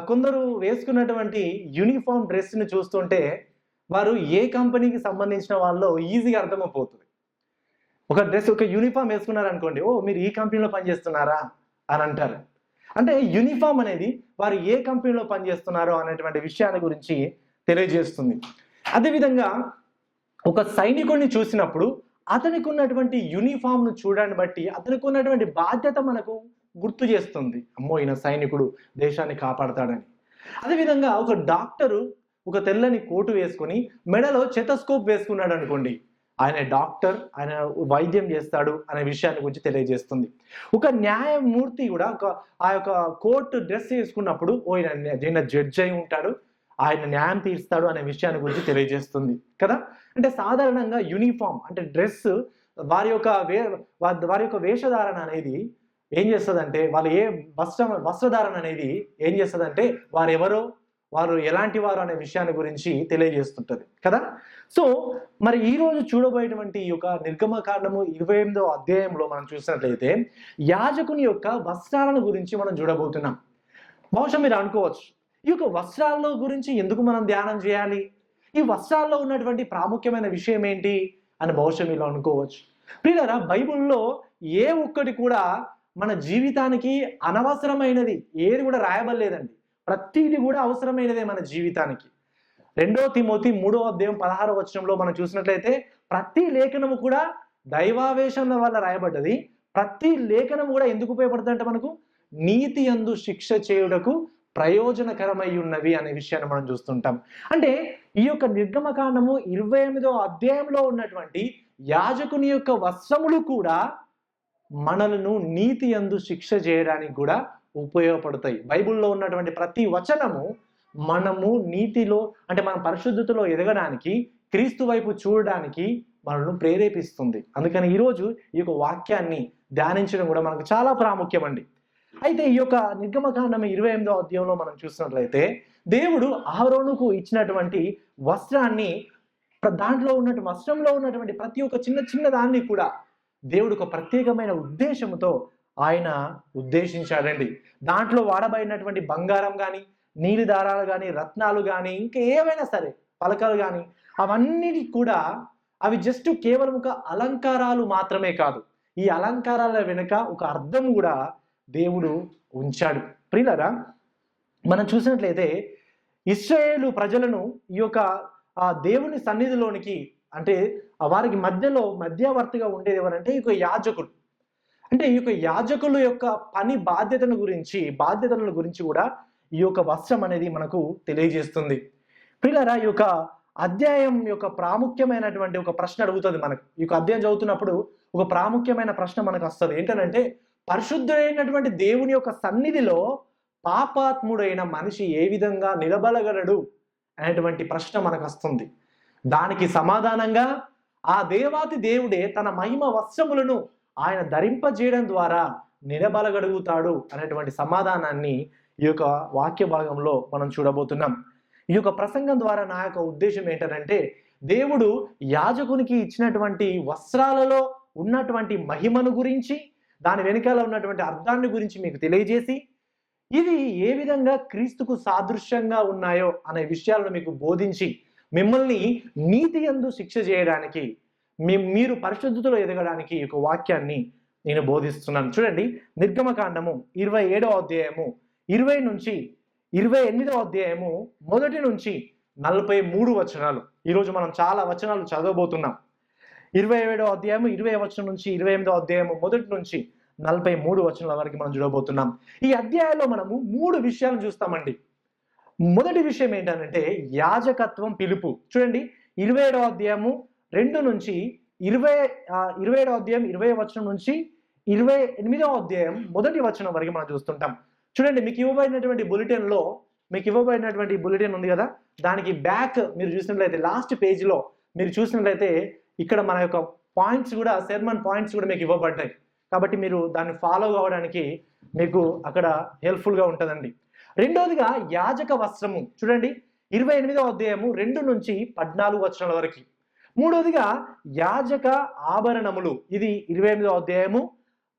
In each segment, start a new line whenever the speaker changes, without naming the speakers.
కొందరు వేసుకున్నటువంటి యూనిఫామ్ డ్రెస్‌ని చూస్తుంటే వారు ఏ కంపెనీకి సంబంధించిన వాళ్ళో ఈజీగా అర్థమైపోతుంది. ఒక యూనిఫామ్ వేసుకున్నారనుకోండి, ఓహ్! మీరు ఈ కంపెనీలో పనిచేస్తున్నారా అని అంటారు. అంటే యూనిఫామ్ అనేది వారు ఏ కంపెనీలో పనిచేస్తున్నారో అనేటువంటి విషయాల గురించి తెలియజేస్తుంది. అదేవిధంగా ఒక సైనికుడిని చూసినప్పుడు అతనికి ఉన్నటువంటి యూనిఫామ్‌ను చూడడాన్ని బట్టి అతనికి ఉన్నటువంటి బాధ్యత మనకు గుర్తు చేస్తుంది. అమ్మో! ఈయన సైనికుడు దేశాన్ని కాపాడతాడని. అదేవిధంగా ఒక డాక్టరు ఒక తెల్లని కోటు వేసుకొని మెడలో స్టెతస్కోప్ వేసుకున్నాడు అనుకోండి, ఆయన డాక్టర్, ఆయన వైద్యం చేస్తాడు అనే విషయాన్ని గురించి తెలియజేస్తుంది. ఒక న్యాయమూర్తి కూడా ఆ యొక్క కోర్టు డ్రెస్ వేసుకున్నప్పుడు ఈయన జడ్జి అయి ఉంటాడు, ఆయన న్యాయం తీరుస్తాడు అనే విషయాన్ని గురించి తెలియజేస్తుంది కదా. అంటే సాధారణంగా యూనిఫామ్ అంటే డ్రెస్ వారి యొక్క వేషధారణ అనేది ఏం చేస్తుందంటే, వాళ్ళు ఏ వస్త్రధారణ అనేది ఏం చేస్తుందంటే వారు ఎలాంటి వారు అనే విషయాన్ని గురించి తెలియజేస్తుంటది కదా. సో మరి ఈ రోజు చూడబోయేటువంటి ఈ యొక్క నిర్గమకాండము 28వ అధ్యాయంలో మనం చూసినట్లయితే యాజకుని యొక్క వస్త్రాలను గురించి మనం చూడబోతున్నాం. బహుశా మీరు అనుకోవచ్చు, ఈ యొక్క వస్త్రాల గురించి ఎందుకు మనం ధ్యానం చేయాలి, ఈ వస్త్రాల్లో ఉన్నటువంటి ప్రాముఖ్యమైన విషయం ఏంటి అని బహుశా మీరు అనుకోవచ్చు. ప్రియులారా, బైబిల్లో ఏ ఒక్కటి కూడా మన జీవితానికి అనవసరమైనది ఏది కూడా రాయబడలేదండి. ప్రతిది కూడా అవసరమైనదే మన జీవితానికి. 2 తిమోతి 3వ అధ్యాయం 16వ వచనంలో మనం చూసినట్లయితే ప్రతి లేఖనము కూడా దైవావేశం వల్ల రాయబడ్డది. ప్రతి లేఖనం కూడా ఎందుకు ఉపయోగపడుతుందంటే మనకు నీతి యందు శిక్ష చేయుటకు ప్రయోజనకరమై ఉన్నవి అనే విషయాన్ని మనం చూస్తుంటాం. అంటే ఈ యొక్క నిర్గమకాండము 28వ అధ్యాయంలో ఉన్నటువంటి యాజకుని యొక్క వస్త్రములు కూడా మనలను నీతి యందు శిక్ష చేయడానికి కూడా ఉపయోగపడతాయి. బైబిల్లో ఉన్నటువంటి ప్రతి వచనము మనము నీతిలో అంటే మన పరిశుద్ధతలో ఎదగడానికి, క్రీస్తు వైపు చూడడానికి మనల్ని ప్రేరేపిస్తుంది. అందుకని ఈరోజు ఈ యొక్క వాక్యాన్ని ధ్యానించడం కూడా మనకు చాలా ప్రాముఖ్యమండి. అయితే ఈ యొక్క నిర్గమకాండం 28వ అధ్యాయంలో మనం చూసినట్లయితే దేవుడు అహరోనుకు ఇచ్చినటువంటి వస్త్రాన్ని, వస్త్రంలో ఉన్నటువంటి ప్రతి ఒక్క చిన్న దాన్ని కూడా దేవుడు ఒక ప్రత్యేకమైన ఉద్దేశంతో ఆయన ఉద్దేశించాడండి. దాంట్లో వాడబడినటువంటి బంగారం కానీ, నీలి దారాలు కానీ, రత్నాలు కానీ, ఇంకా ఏవైనా సరే పలకలు కానీ, అవన్నిటి కూడా అవి జస్ట్ కేవలం ఒక అలంకారాలు మాత్రమే కాదు, ఈ అలంకారాల వెనుక ఒక అర్థం కూడా దేవుడు ఉంచాడు. ప్రియులారా, మనం చూసినట్లయితే ఇశ్రాయేలు ప్రజలను ఈ యొక్క దేవుని సన్నిధిలోనికి అంటే వారికి మధ్యవర్తిగా ఉండేది ఎవరంటే ఈ యొక్క యాజకులు. అంటే ఈ యొక్క యాజకుల యొక్క బాధ్యతల గురించి కూడా ఈ యొక్క వస్త్రం అనేది మనకు తెలియజేస్తుంది. ప్రియులారా, ఈ యొక్క అధ్యాయం యొక్క ప్రాముఖ్యమైనటువంటి ఒక ప్రశ్న అడుగుతుంది మనకు. ఈ యొక్క అధ్యాయం చదువుతున్నప్పుడు ఒక ప్రాముఖ్యమైన ప్రశ్న మనకు వస్తుంది. ఏంటంటే, పరిశుద్ధుడైనటువంటి దేవుని యొక్క సన్నిధిలో పాపాత్ముడైన మనిషి ఏ విధంగా నిలబడగలడు అనేటువంటి ప్రశ్న మనకు వస్తుంది. దానికి సమాధానంగా ఆ దేవాతి దేవుడే తన మహిమ వస్త్రములను ఆయన ధరింపజేయడం ద్వారా నిలబడగలుగుతాడు అనేటువంటి సమాధానాన్ని ఈ యొక్క వాక్య భాగంలో మనం చూడబోతున్నాం. ఈ యొక్క ప్రసంగం ద్వారా నా యొక్క ఉద్దేశం ఏంటంటే, దేవుడు యాజకునికి ఇచ్చినటువంటి వస్త్రాలలో ఉన్నటువంటి మహిమను గురించి, దాని వెనుకాల ఉన్నటువంటి అర్థాన్ని గురించి మీకు తెలియజేసి, ఇది ఏ విధంగా క్రీస్తుకు సాదృశ్యంగా ఉన్నాయో అనే విషయాలను మీకు బోధించి, మిమ్మల్ని నీతి యందు శిక్ష చేయడానికి, మీరు పరిశుద్ధతలో ఎదగడానికి ఈ యొక్క వాక్యాన్ని నేను బోధిస్తున్నాను. చూడండి, నిర్గమకాండము 27వ అధ్యాయము 20 నుంచి 28వ అధ్యాయము 1 నుంచి 43 వచనాలు. ఈరోజు మనం చాలా వచనాలు చదవబోతున్నాం. 27వ అధ్యాయము 20వ వచనం నుంచి 28వ అధ్యాయము 1 నుంచి 43 వచనాల వరకు మనం చూడబోతున్నాం. ఈ అధ్యాయంలో మనము 3 విషయాలు చూస్తామండి. మొదటి విషయం ఏంటంటే యాజకత్వం పిలుపు. చూడండి, 27వ అధ్యాయము 2 నుంచి 27వ అధ్యాయం 20వ వచనం నుంచి 28వ అధ్యాయం 1వ వచనం వరకు మనం చూస్తుంటాం. చూడండి, మీకు ఇవ్వబడినటువంటి బులెటిన్ ఉంది కదా, దానికి బ్యాక్ మీరు చూసినట్లయితే లాస్ట్ పేజీలో మీరు చూసినట్లయితే ఇక్కడ మన యొక్క పాయింట్స్ కూడా, సెర్మన్ పాయింట్స్ కూడా మీకు ఇవ్వబడ్డాయి. కాబట్టి మీరు దాన్ని ఫాలో కావడానికి మీకు అక్కడ హెల్ప్ఫుల్గా ఉంటుందండి. రెండోదిగా యాజక వస్త్రము. చూడండి, 28వ అధ్యాయము 2 నుంచి 14 వచనాల వరకు. మూడోదిగా యాజక ఆభరణములు. ఇది 28వ అధ్యాయము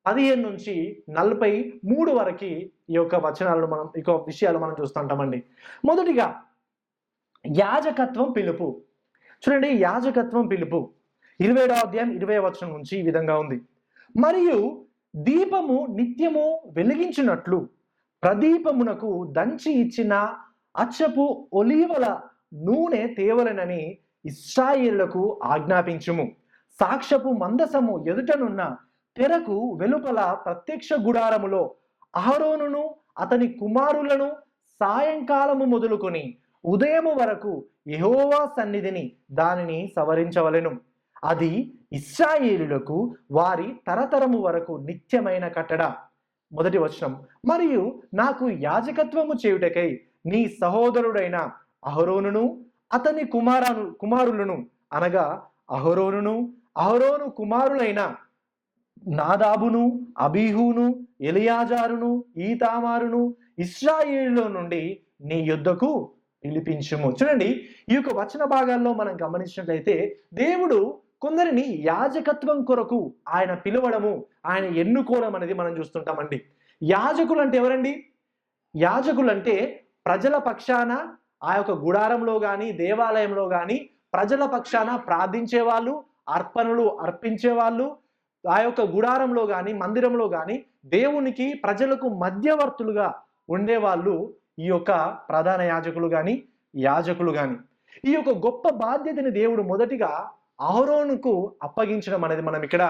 15 నుంచి 43 వరకు ఈ యొక్క వచనాలను మనం ఈ విషయాలు మనం చూస్తుంటామండి. మొదటిగా యాజకత్వం పిలుపు. చూడండి, యాజకత్వం పిలుపు 27వ అధ్యాయం 20వ వచనం నుంచి ఈ విధంగా ఉంది. మరియు దీపము నిత్యము వెలిగించినట్లు ప్రదీపమునకు దంచి ఇచ్చిన అచ్చపు ఒలీవల నూనె తేవలెనని ఇశ్రాయేలులకు ఆజ్ఞాపించుము. సాక్ష్యపు మందసము ఎదుటనున్న తెరకు వెలుపల ప్రత్యక్ష గుడారములో అహరోనును అతని కుమారులను సాయంకాలము మొదలుకొని ఉదయము వరకు యెహోవా సన్నిధిని దానిని సవరించవలెను. అది ఇశ్రాయేలులకు వారి తరతరము వరకు నిత్యమైన కట్టడ. మొదటి వచనం, మరియు నాకు యాజకత్వము చేయుటకై నీ సహోదరుడైన అహరోనును అతని కుమారులను అనగా అహరోను కుమారులైన నాదాబును అబీహును ఎలియాజారును ఈతామారును ఇశ్రాయేలులో నుండి నీ యుద్ధకు పిలిపించుము. చూడండి, ఈ యొక్క వచన భాగాల్లో మనం గమనించినట్లయితే దేవుడు కొందరిని యాజకత్వం కొరకు ఆయన పిలవడము, ఆయన ఎన్నుకోవడం అనేది మనం చూస్తుంటామండి. యాజకులు అంటే ఎవరండి? యాజకులు అంటే ప్రజల పక్షాన ఆ యొక్క గుడారంలో కానీ దేవాలయంలో కానీ ప్రజల పక్షాన ప్రార్థించే వాళ్ళు, అర్పణలు అర్పించే వాళ్ళు, ఆ యొక్క గుడారంలో కానీ మందిరంలో కానీ దేవునికి ప్రజలకు మధ్యవర్తులుగా ఉండేవాళ్ళు ఈ యొక్క ప్రధాన యాజకులు కానీ యాజకులు కానీ. ఈ యొక్క గొప్ప బాధ్యతని దేవుడు మొదటిగా అహరోనుకు అప్పగించడం అనేది మనం ఇక్కడ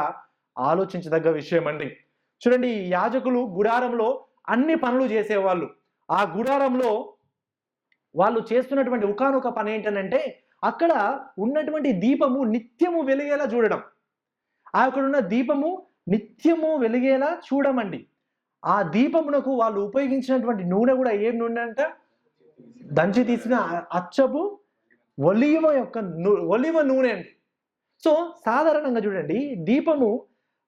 ఆలోచించదగ్గ విషయం అండి. చూడండి, ఈ యాజకులు గుడారంలో అన్ని పనులు చేసేవాళ్ళు. ఆ గుడారంలో వాళ్ళు చేస్తున్నటువంటి ఒకానొక పని ఏంటంటే అక్కడ ఉన్నటువంటి దీపము నిత్యము వెలిగేలా చూడడం. అక్కడ ఉన్న దీపము నిత్యము వెలిగేలా చూడమండి. ఆ దీపమునకు వాళ్ళు ఉపయోగించినటువంటి నూనె కూడా ఏం నూనె అంట? దంచి తీసిన అచ్చపు ఒలివ నూనె అండి. సో సాధారణంగా చూడండి, దీపము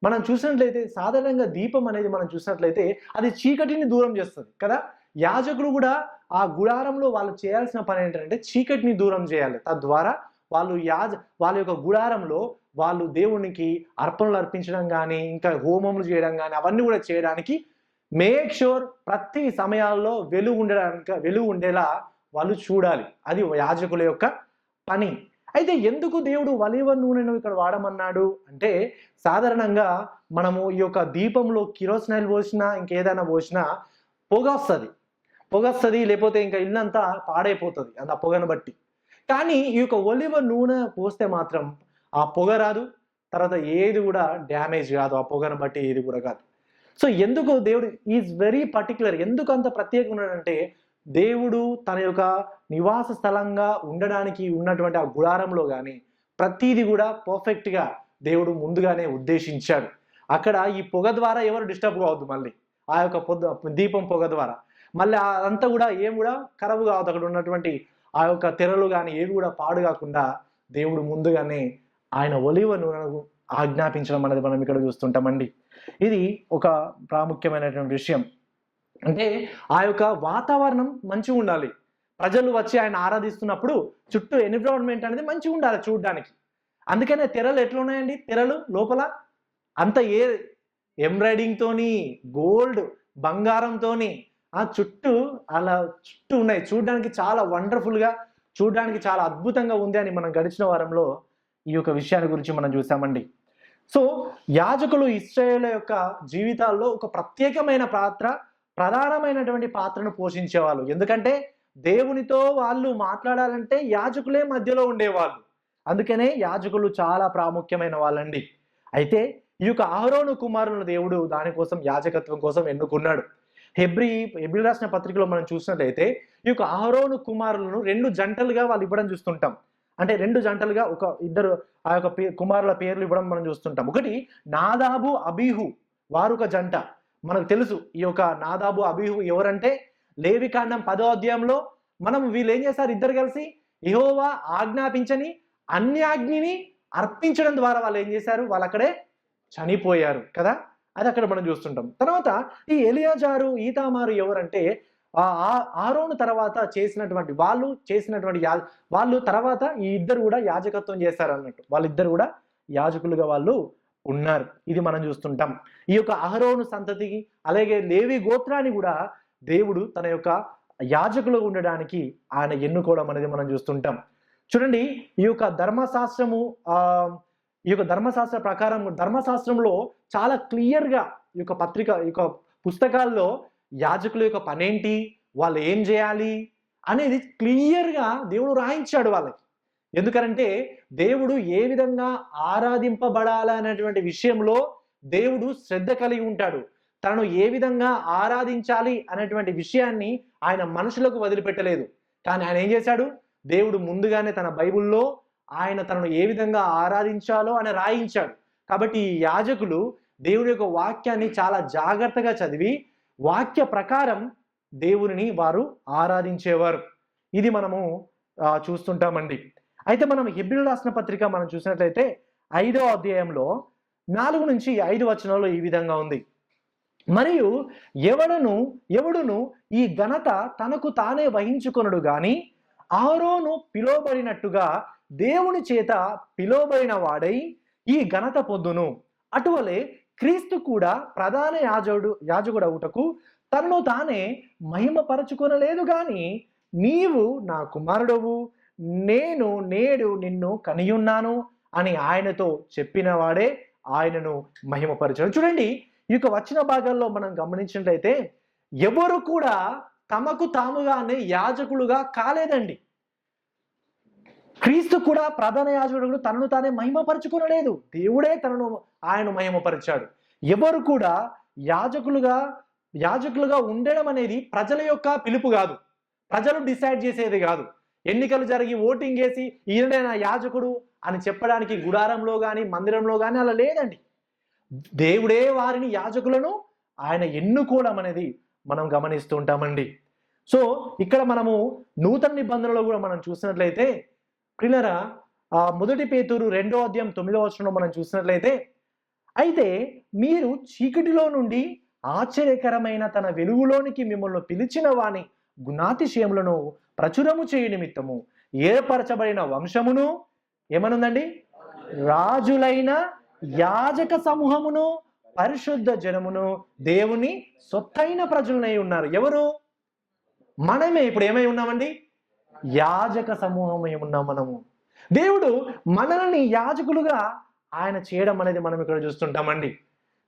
మనం చూసినట్లయితే సాధారణంగా దీపం అనేది మనం చూసినట్లయితే అది చీకటిని దూరం చేస్తుంది కదా. యాజకులు కూడా ఆ గుడారంలో వాళ్ళు చేయాల్సిన పని ఏంటంటే చీకటిని దూరం చేయాలి. తద్వారా వాళ్ళు వాళ్ళ యొక్క గుడారంలో వాళ్ళు దేవునికి అర్పణలు అర్పించడం కానీ ఇంకా హోమములు చేయడం కానీ అవన్నీ కూడా చేయడానికి మేక్ షూర్ ప్రతి సమయాల్లో వెలుగు ఉండేలా వాళ్ళు చూడాలి. అది యాజకుల యొక్క పని. అయితే ఎందుకు దేవుడు ఒలీవ నూనెను ఇక్కడ వాడమన్నాడు అంటే, సాధారణంగా మనము ఈ యొక్క దీపంలో కిరోసినాయిల్ పోసినా ఇంకేదైనా పోసినా పొగ వస్తుంది, లేకపోతే ఇంకా ఇల్లంతా పాడైపోతుంది ఆ పొగను బట్టి. కానీ ఈ యొక్క ఒలివ నూనె పోస్తే మాత్రం ఆ పొగ రాదు, తర్వాత ఏది కూడా డ్యామేజ్ కాదు, ఆ పొగను బట్టి ఏది కూడా కాదు. సో ఎందుకు దేవుడు ఈజ్ వెరీ పర్టికులర్, ఎందుకు అంత ప్రత్యేకంగా ఉన్నాడంటే దేవుడు తన యొక్క నివాస స్థలంగా ఉండడానికి ఉన్నటువంటి ఆ గుడారంలో కానీ ప్రతిదీ కూడా పర్ఫెక్ట్గా దేవుడు ముందుగానే ఉద్దేశించాడు. అక్కడ ఈ పొగ ద్వారా ఎవరు డిస్టర్బ్ కావద్దు, మళ్ళీ ఆ యొక్క దీపం పొగ ద్వారా మళ్ళీ అదంతా కూడా ఏం కూడా ఖరాబు కావద్దు. అక్కడ ఉన్నటువంటి ఆ యొక్క తెరలు కానీ ఏవి కూడా పాడు కాకుండా దేవుడు ముందుగానే ఆయన ఒలివ నూనెను ఆజ్ఞాపించడం అనేది మనం ఇక్కడ చూస్తుంటామండి. ఇది ఒక ప్రాముఖ్యమైనటువంటి విషయం. అంటే ఆ యొక్క వాతావరణం మంచిగా ఉండాలి. ప్రజలు వచ్చి ఆయన ఆరాధిస్తున్నప్పుడు చుట్టూ ఎన్విరాన్మెంట్ అనేది మంచిగా ఉండాలి చూడడానికి. అందుకనే తెరలు ఎట్లా ఉన్నాయండి? తెరలు లోపల అంత ఎంబ్రాయిడింగ్ తోని, గోల్డ్ బంగారంతోని ఆ చుట్టూ ఉన్నాయి. చూడడానికి చాలా వండర్ఫుల్గా, చూడడానికి చాలా అద్భుతంగా ఉంది అని మనం గడిచిన వారంలో ఈ యొక్క విషయాన్ని గురించి మనం చూసామండి. సో యాజకులు ఇశ్రాయేలు యొక్క జీవితాల్లో ఒక ప్రత్యేకమైన ప్రధానమైనటువంటి పాత్రను పోషించేవాళ్ళు. ఎందుకంటే దేవునితో వాళ్ళు మాట్లాడాలంటే యాజకులే మధ్యలో ఉండేవాళ్ళు. అందుకనే యాజకులు చాలా ప్రాముఖ్యమైన వాళ్ళండి. అయితే ఈ యొక్క అహరోను కుమారులను దేవుడు దానికోసం యాజకత్వం కోసం ఎన్నుకున్నాడు. హెబ్రీ రాసిన పత్రికలో మనం చూసినట్లయితే ఈ యొక్క అహరోను కుమారులను 2 జంటలుగా వాళ్ళు ఇవ్వడం చూస్తుంటాం. అంటే 2 జంటలుగా ఇద్దరు ఆ యొక్క కుమారుల పేర్లు ఇవ్వడం మనం చూస్తుంటాం. ఒకటి నాదాబు అబీహు, వారు ఒక జంట. మనకు తెలుసు ఈ యొక్క నాదాబు అబీహు ఎవరంటే లేవికాండం 10వ అధ్యాయంలో వీళ్ళు ఏం చేస్తారు? ఇద్దరు కలిసి యెహోవా ఆజ్ఞాపించని అన్యాజ్ఞని అర్పించడం ద్వారా వాళ్ళు ఏం చేశారు? వాళ్ళు అక్కడే చనిపోయారు కదా. అది అక్కడ మనం చూస్తుంటాం. తర్వాత ఈ ఎలియాజారు ఈతామారు ఎవరంటే ఆరోను తర్వాత వాళ్ళు తర్వాత ఈ ఇద్దరు కూడా యాజకత్వం చేశారు అన్నట్టు. వాళ్ళిద్దరు కూడా యాజకులుగా వాళ్ళు ఉన్నారు. ఇది మనం చూస్తుంటాం. ఈ యొక్క అహరోను సంతతికి అలాగే లేవి గోత్రాన్ని కూడా దేవుడు తన యొక్క యాజకులు ఉండడానికి ఆయన ఎన్నుకోవడం అనేది మనం చూస్తుంటాం. చూడండి, ఈ యొక్క ధర్మశాస్త్రము ఈ యొక్క ధర్మశాస్త్ర ప్రకారం ధర్మశాస్త్రంలో చాలా క్లియర్గా ఈ యొక్క పత్రిక ఈ యొక్క పుస్తకాల్లో యాజకుల యొక్క పనేంటి, వాళ్ళు ఏం చేయాలి అనేది క్లియర్గా దేవుడు రాయించాడు వాళ్ళకి. ఎందుకంటే దేవుడు ఏ విధంగా ఆరాధింపబడాలనేటువంటి విషయంలో దేవుడు శ్రద్ధ కలిగి ఉంటాడు. తనను ఏ విధంగా ఆరాధించాలి అనేటువంటి విషయాన్ని ఆయన మనుషులకు వదిలిపెట్టలేదు. కానీ ఆయన ఏం చేశాడు, దేవుడు ముందుగానే తన బైబిల్లో ఆయన తనను ఏ విధంగా ఆరాధించాలో అని రాయించాడు. కాబట్టి ఈ యాజకులు దేవుడి యొక్క వాక్యాన్ని చాలా జాగ్రత్తగా చదివి వాక్య ప్రకారం దేవుని వారు ఆరాధించేవారు. ఇది మనము చూస్తుంటామండి. అయితే మనం హెబ్రీయులకు రాసిన పత్రిక మనం చూసినట్లయితే 5వ అధ్యాయంలో 4 నుంచి 5 వచనాల్లో ఈ విధంగా ఉంది. మరియు ఎవడును ఈ ఘనత తనకు తానే వహించుకొనడు గాని అహరోను పిలువబడినట్టుగా దేవుని చేత పిలువబడిన వాడై ఈ ఘనత పొందును. అటువలే క్రీస్తు కూడా ప్రధాన యాజకుడు అవుటకు తనను తానే మహిమపరచుకొనలేదు గాని నీవు నా కుమారుడవు, నేను నేడు నిన్ను కనియున్నాను అని ఆయనతో చెప్పిన వాడే ఆయనను మహిమపరచడం. చూడండి, ఈ యొక్క వచ్చిన భాగాల్లో మనం గమనించినట్లయితే ఎవరు కూడా తమకు తాముగానే యాజకులుగా కాలేదండి. క్రీస్తు కూడా ప్రధాన యాజకుడు తనను తానే మహిమపరచుకొనలేదు, దేవుడే ఆయన మహిమపరిచాడు. ఎవరు కూడా యాజకులుగా ఉండడం అనేది ప్రజల యొక్క పిలుపు కాదు, ప్రజలు డిసైడ్ చేసేది కాదు. ఎన్నికలు జరిగి ఓటింగ్ వేసి ఈయనే నా యాజకుడు అని చెప్పడానికి గుడారంలో కానీ మందిరంలో కానీ అలా లేదండి. దేవుడే వారిని యాజకులను ఆయన ఎన్నుకోవడం అనేది మనం గమనిస్తూ ఉంటామండి. సో ఇక్కడ మనము నూతన నిబంధనలో కూడా మనం చూసినట్లయితే ప్రియులారా, 1 పేతురు 2వ అధ్యాయం 9వ వచనంలో మనం చూసినట్లయితే, అయితే మీరు చీకటిలో నుండి ఆశ్చర్యకరమైన తన వెలుగులోనికి మిమ్మల్ని పిలిచిన వాని గుణాతిశయములను ప్రచురము చేయు నిమిత్తము ఏర్పరచబడిన వంశమును ఏమనుందండి, రాజులైన యాజక సమూహమును పరిశుద్ధ జనమును దేవుని సొత్తైన ప్రజలనై ఉన్నారు. ఎవరు? మనమే. ఇప్పుడు ఏమై ఉన్నామండి? యాజక సమూహమై ఉన్నాం మనము. దేవుడు మనల్ని యాజకులుగా ఆయన చేయడం అనేది మనం ఇక్కడ చూస్తుంటామండి.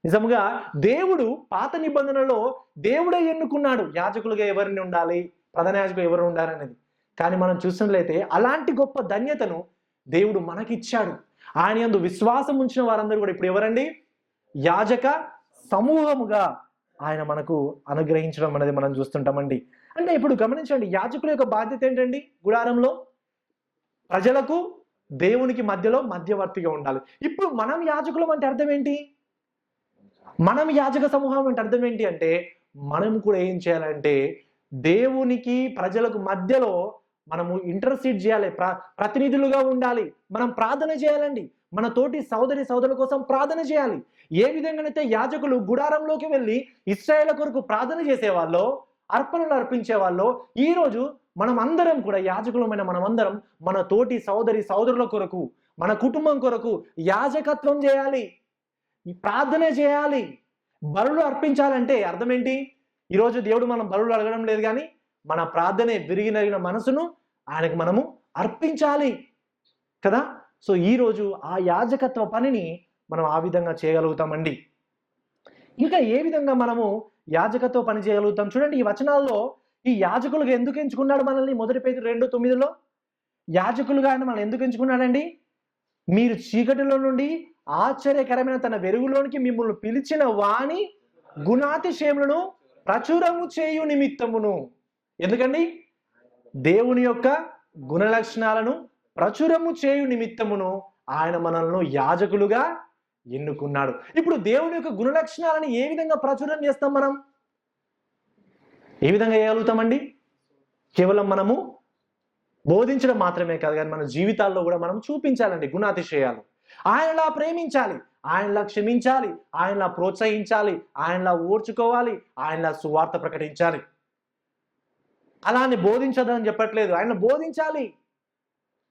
నిజంగా దేవుడు పాత నిబంధనలో దేవుడే ఎన్నుకున్నాడు యాజకులుగా ఎవరిని ఉండాలి, ప్రధాన యాజకులు ఎవరు ఉండాలి అనేది. కానీ మనం చూసినట్లయితే అలాంటి గొప్ప ధన్యతను దేవుడు మనకిచ్చాడు. ఆయన యందు విశ్వాసం ఉంచిన వారందరూ కూడా ఇప్పుడు ఎవరండి? యాజక సమూహముగా ఆయన మనకు అనుగ్రహించడం అనేది మనం చూస్తుంటామండి. అంటే ఇప్పుడు గమనించండి, యాజకుల యొక్క బాధ్యత ఏంటండి? గుడారంలో ప్రజలకు దేవునికి మధ్యలో మధ్యవర్తిగా ఉండాలి. ఇప్పుడు మనం యాజకులం అంటే అర్థం ఏంటి? మనం యాజక సమూహం అంటే అర్థం ఏంటి అంటే మనం కూడా ఏం చేయాలంటే దేవునికి ప్రజలకు మధ్యలో మనము ఇంటర్సీడ్ చేయాలి, ప్రతినిధులుగా ఉండాలి. మనం ప్రార్థన చేయాలండి, మన తోటి సోదరుల కోసం ప్రార్థన చేయాలి. ఏ విధంగానైతే యాజకులు గుడారంలోకి వెళ్ళి ఇశ్రాయేలు కొరకు ప్రార్థన చేసేవాళ్ళో, అర్పణలు అర్పించే వాళ్ళు, ఈరోజు మనం అందరం కూడా యాజకులమైన మనమందరం మన తోటి సోదరుల కొరకు, మన కుటుంబం కొరకు యాజకత్వం చేయాలి, ప్రార్థన చేయాలి, బలులు అర్పించాలంటే అర్థం ఏంటి? ఈరోజు దేవుడు మనం బలులు అడగడం లేదు, కానీ మన ప్రార్థనే విరిగినగిన మనసును ఆయనకు మనము అర్పించాలి కదా. సో ఈరోజు ఆ యాజకత్వ పనిని మనం ఆ విధంగా చేయగలుగుతామండి. ఇంకా ఏ విధంగా మనము యాజకత్వ పని చేయగలుగుతాం? చూడండి, ఈ వచనాల్లో ఈ యాజకులుగా ఎందుకు ఎంచుకున్నాడు మనల్ని? 1 పేతురు 2:9లో యాజకులుగా ఆయన మనల్ని ఎందుకు ఎంచుకున్నాడండి? మీరు చీకటిలో నుండి ఆశ్చర్యకరమైన తన వెలుగులోనికి మిమ్మల్ని పిలిచిన వాని గుణాతిశయములను ప్రచురము చేయు నిమిత్తమును. ఎందుకండి? దేవుని యొక్క గుణ లక్షణాలను ప్రచురము చేయు నిమిత్తమును ఆయన మనల్ని యాజకులుగా ఎన్నుకున్నాడు. ఇప్పుడు దేవుని యొక్క గుణ లక్షణాలను ఏ విధంగా ప్రచురం చేస్తాం? మనం ఏ విధంగా చేయగలుగుతామండి? కేవలం మనము బోధించడం మాత్రమే కాదు, కానీ మన జీవితాల్లో కూడా మనం చూపించాలండి గుణాతిశయాలు. ఆయనలా ప్రేమించాలి, ఆయనలా క్షమించాలి, ఆయనలా ప్రోత్సహించాలి, ఆయనలా ఓర్చుకోవాలి, ఆయనలా సువార్త ప్రకటించాలి. అలానే బోధించదని చెప్పట్లేదు, ఆయన బోధించాలి.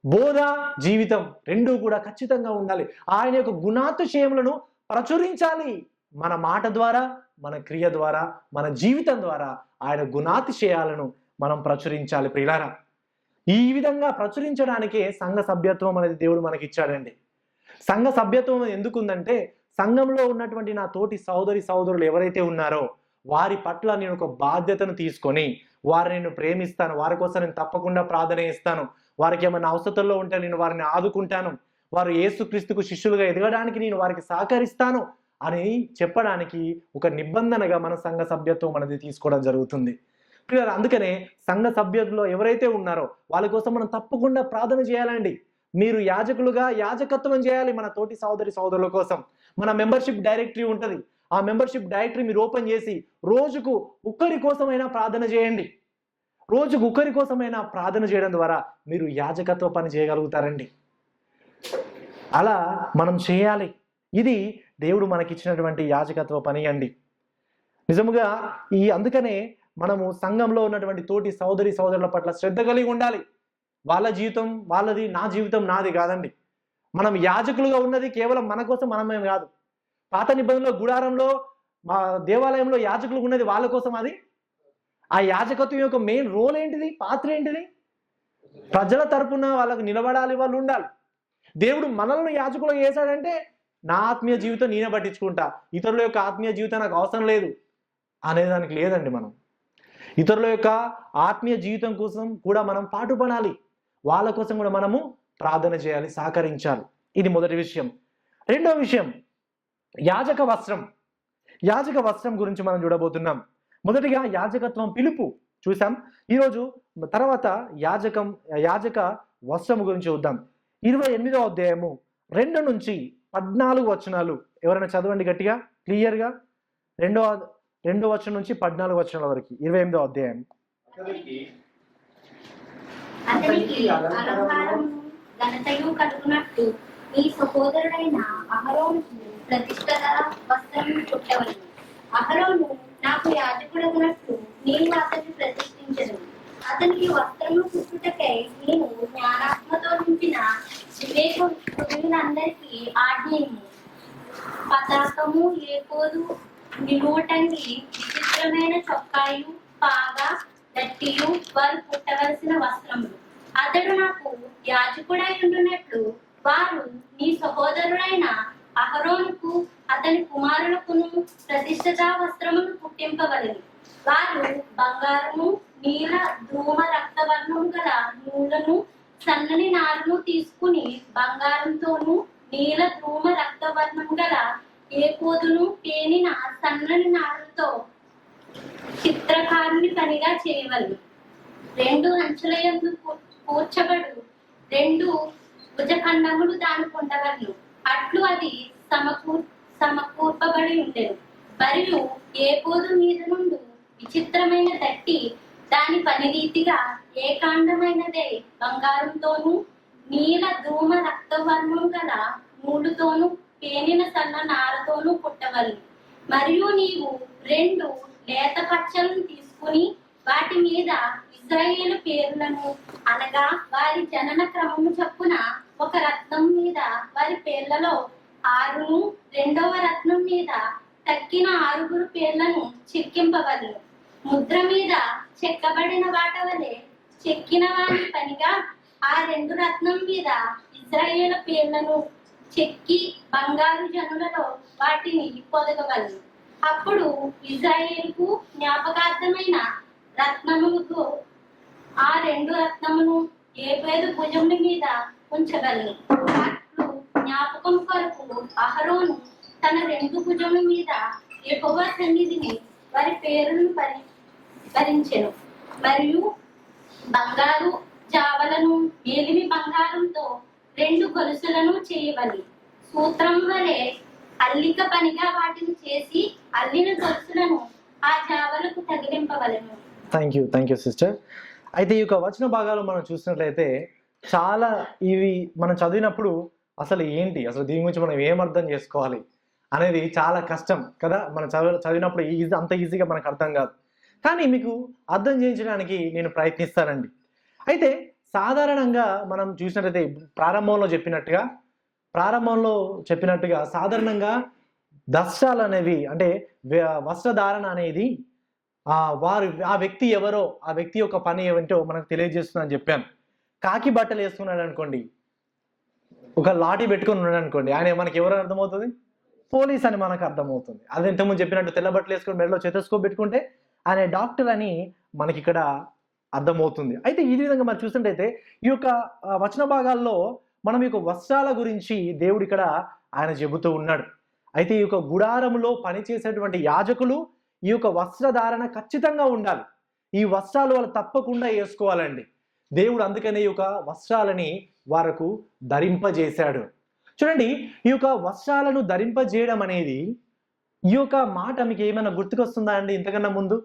బోధ జీవితం రెండూ కూడా ఖచ్చితంగా ఉండాలి. ఆయన యొక్క గుణాతిశయములను ప్రచురించాలి. మన మాట ద్వారా, మన క్రియ ద్వారా, మన జీవితం ద్వారా ఆయన గుణాతిశయాలను మనం ప్రచురించాలి ప్రియులారా. ఈ విధంగా ప్రచురించడానికే సంఘ సభ్యత్వం అనేది దేవుడు మనకి ఇచ్చాడండి. సంఘ సభ్యత్వం ఎందుకుందంటే, సంఘంలో ఉన్నటువంటి నా తోటి సోదరులు ఎవరైతే ఉన్నారో వారి పట్ల నేను ఒక బాధ్యతను తీసుకొని వారిని నేను ప్రేమిస్తాను, వారి కోసం నేను తప్పకుండా ప్రార్థన చేస్తాను, వారికి ఏమైనా అవసరంలో ఉంటే నేను వారిని ఆదుకుంటాను, వారు యేసుక్రీస్తుకు శిష్యులుగా ఎదగడానికి నేను వారికి సహకరిస్తాను అని చెప్పడానికి ఒక నిబంధనగా మన సంఘ సభ్యత్వం అనేది తీసుకోవడం జరుగుతుంది. అందుకనే సంఘ సభ్యుల్లో ఎవరైతే ఉన్నారో వాళ్ళ కోసం మనం తప్పకుండా ప్రార్థన చేయాలండి. మీరు యాజకులుగా యాజకత్వం చేయాలి మన తోటి సోదరుల కోసం. మన మెంబర్షిప్ డైరెక్టరీ ఉంటుంది. ఆ మెంబర్షిప్ డైరెక్టరీ మీరు ఓపెన్ చేసి రోజుకు ఒక్కరి కోసమైనా ప్రార్థన చేయండి. రోజుకు ఒక్కరి కోసమైనా ప్రార్థన చేయడం ద్వారా మీరు యాజకత్వ పని చేయగలుగుతారండి. అలా మనం చేయాలి. ఇది దేవుడు మనకిచ్చినటువంటి యాజకత్వ పని అండి. నిజముగా అందుకనే మనము సంఘంలో ఉన్నటువంటి తోటి సోదరుల పట్ల శ్రద్ధ కలిగి ఉండాలి. వాళ్ళ జీవితం వాళ్ళది, నా జీవితం నాది కాదండి. మనం యాజకులుగా ఉన్నది కేవలం మన కోసం మనమే కాదు. పాత నిబంధనలో గుడారంలో మా దేవాలయంలో యాజకులు ఉన్నది వాళ్ళ కోసం. అది ఆ యాజకత్వం యొక్క మెయిన్ రోల్ ఏంటిది, పాత్ర ఏంటిది? ప్రజల తరపున వాళ్ళకు నిలబడాలి, వాళ్ళు ఉండాలి. దేవుడు మనల్ని యాజకులుగా చేశాడంటే నా ఆత్మీయ జీవితం నేనే పట్టించుకుంటా, ఇతరుల యొక్క ఆత్మీయ జీవితం నాకు అవసరం లేదు అనేదానికి లేదండి. మనం ఇతరుల యొక్క ఆత్మీయ జీవితం కోసం కూడా మనం పాటుపడాలి, వాళ్ళ కోసం కూడా మనము ప్రార్థన చేయాలి, సహకరించాలి. ఇది మొదటి విషయం. రెండో విషయం యాజక వస్త్రం. యాజక వస్త్రం గురించి మనం చూడబోతున్నాం. మొదటిగా యాజకత్వం పిలుపు చూసాం. ఈరోజు తర్వాత యాజక వస్త్రం గురించి చూద్దాం. 28వ అధ్యాయము 2 నుంచి 14 వచనాలు ఎవరైనా చదవండి గట్టిగా, క్లియర్గా. రెండో వచనం నుంచి 14 వచనాల వరకు 28వ అధ్యాయం.
అతనికి అలంకారము ఘనతయు కలుగునట్టు నీ సహోదరుడైన అహరోనుకు ప్రతిష్ఠిత వస్త్రమును చుట్టవలెను. అహరోను నాకు యాజకుడగునట్టు నీవు అతన్ని ప్రతిష్ఠించెదవు. అతనికి వస్త్రము కుట్టుటకై నేను జ్ఞానాత్మతో నింపిన వివేకులందరికీ ఆజ్ఞయము. పతాకము, ఏకోదు, నిలువటంగి, విచిత్రమైన చొక్కాయు, పాగా, దట్టియు వారు కుట్టవలసిన వస్త్రములు. అతడు నాకు యాజకుడై ఉండునట్లు వారు నీ సహోదరుడైన అహరోనుకు అతని కుమారులకును ప్రతిష్ఠిత వస్త్రమును కుట్టింపవలెను. వారు బంగారము, నీల ధూమ రక్తవర్ణము గల నూలను, సన్నని నారును తీసుకుని బంగారంతోను నీల ధూమ రక్తవర్ణం గల ఏకోదును పేనిన సన్నని నారుతో చిత్రకారుని పనిగా చేయవలెను. 2 అంచుల యందు కూర్చబడు 2 భుజఖండములు దానికి ఉండవలెను. అట్లు అది సమకూర్పబడి ఉండెను. మరియు ఏకోదు మీద నుండి విచిత్రమైన దట్టి దాని పని రీతిగా ఏకాండమైనదే బంగారంతోను నీల ధూమ రక్తవర్ణం గల నూలుతోను పేనిన సన్న నారతోను కుట్టవలెను. మరియు నీవు 2 లేత పచ్చలను తీసుకుని వాటి మీద ఇశ్రాయేలు పేర్లను, అనగా వారి జనన క్రమము చొప్పున ఒక రత్నం మీద వారి పేర్లలో 6ను, 2వ రత్నం మీద తక్కిన 6 పేర్లను చెక్కింపవలెను. ముద్ర మీద చెక్కబడిన వాట వలె చెక్కిన వారి పనిగా ఆ 2 రత్నం మీద ఇశ్రాయేలు పేర్లను చెక్కి బంగారు జనులలో వాటిని పొదగవలెను. అప్పుడు ఇశ్రాయేలుకు జ్ఞాపకార్థమైన రత్నములకు ఆ 2 రత్నమును ఏబేదు భుజముల మీద ఉంచగలను. అట్లు జ్ఞాపకం కొరకు అహరోను తన 2 భుజముల మీద యెహోవా సన్నిధిని వారి పేరును భరించెను. మరియు బంగారు జావలను మేలిమి బంగారంతో 2 గొలుసులను చేయవలి. సూత్రం వలె అల్లిక పనిగా వాటిని చేసి అల్లిన గొలుసులను ఆ జావలకు తగిలింపవలెను.
Thank you sister. అయితే ఈ యొక్క వచన భాగాలు మనం చూసినట్లయితే చాలా ఇవి మనం చదివినప్పుడు అసలు దీని గురించి మనం ఏం అర్థం చేసుకోవాలి అనేది చాలా కష్టం కదా. మనం చదివినప్పుడు అంత ఈజీగా మనకు అర్థం కాదు. కానీ మీకు అర్థం చేయించడానికి నేను ప్రయత్నిస్తానండి. అయితే సాధారణంగా మనం చూసినట్లయితే ప్రారంభంలో చెప్పినట్టుగా సాధారణంగా వస్త్రాలు అనేవి అంటే వస్త్రధారణ అనేది ఆ వ్యక్తి ఎవరో, ఆ వ్యక్తి యొక్క పని ఏమిటో మనకు తెలియజేస్తుందని చెప్పాను. కాకి బట్టలు వేసుకున్నాడు అనుకోండి, ఒక లాఠీ పెట్టుకుని ఉన్నాడు అనుకోండి, ఆయన మనకి ఎవరు అర్థమవుతుంది? పోలీస్ అని మనకు అర్థమవుతుంది. అది ఇంతకుముందు చెప్పినట్టు తెల్ల బట్టలు వేసుకుని మెడలో స్టెతస్కోప్ పెట్టుకుంటే ఆయన డాక్టర్ అని మనకి ఇక్కడ అర్థమవుతుంది. అయితే ఈ విధంగా మనం చూసినట్టయితే ఈ యొక్క వచన భాగాల్లో మనం ఈ యొక్క వస్త్రాల గురించి దేవుడు ఇక్కడ ఆయన చెబుతూ ఉన్నాడు. అయితే ఈ యొక్క గుడారములో పనిచేసేటువంటి యాజకులు ఈ యొక్క వస్త్రధారణ ఖచ్చితంగా ఉండాలి. ఈ వస్త్రాలు వాళ్ళు తప్పకుండా వేసుకోవాలండి. దేవుడు అందుకనే ఈ యొక్క వస్త్రాలని వారికి ధరింపజేశాడు. చూడండి, ఈ యొక్క వస్త్రాలను ధరింపజేయడం అనేది, ఈ యొక్క మాట మీకు ఏమైనా గుర్తుకొస్తుందా అండి? ఇంతకన్నా ముందు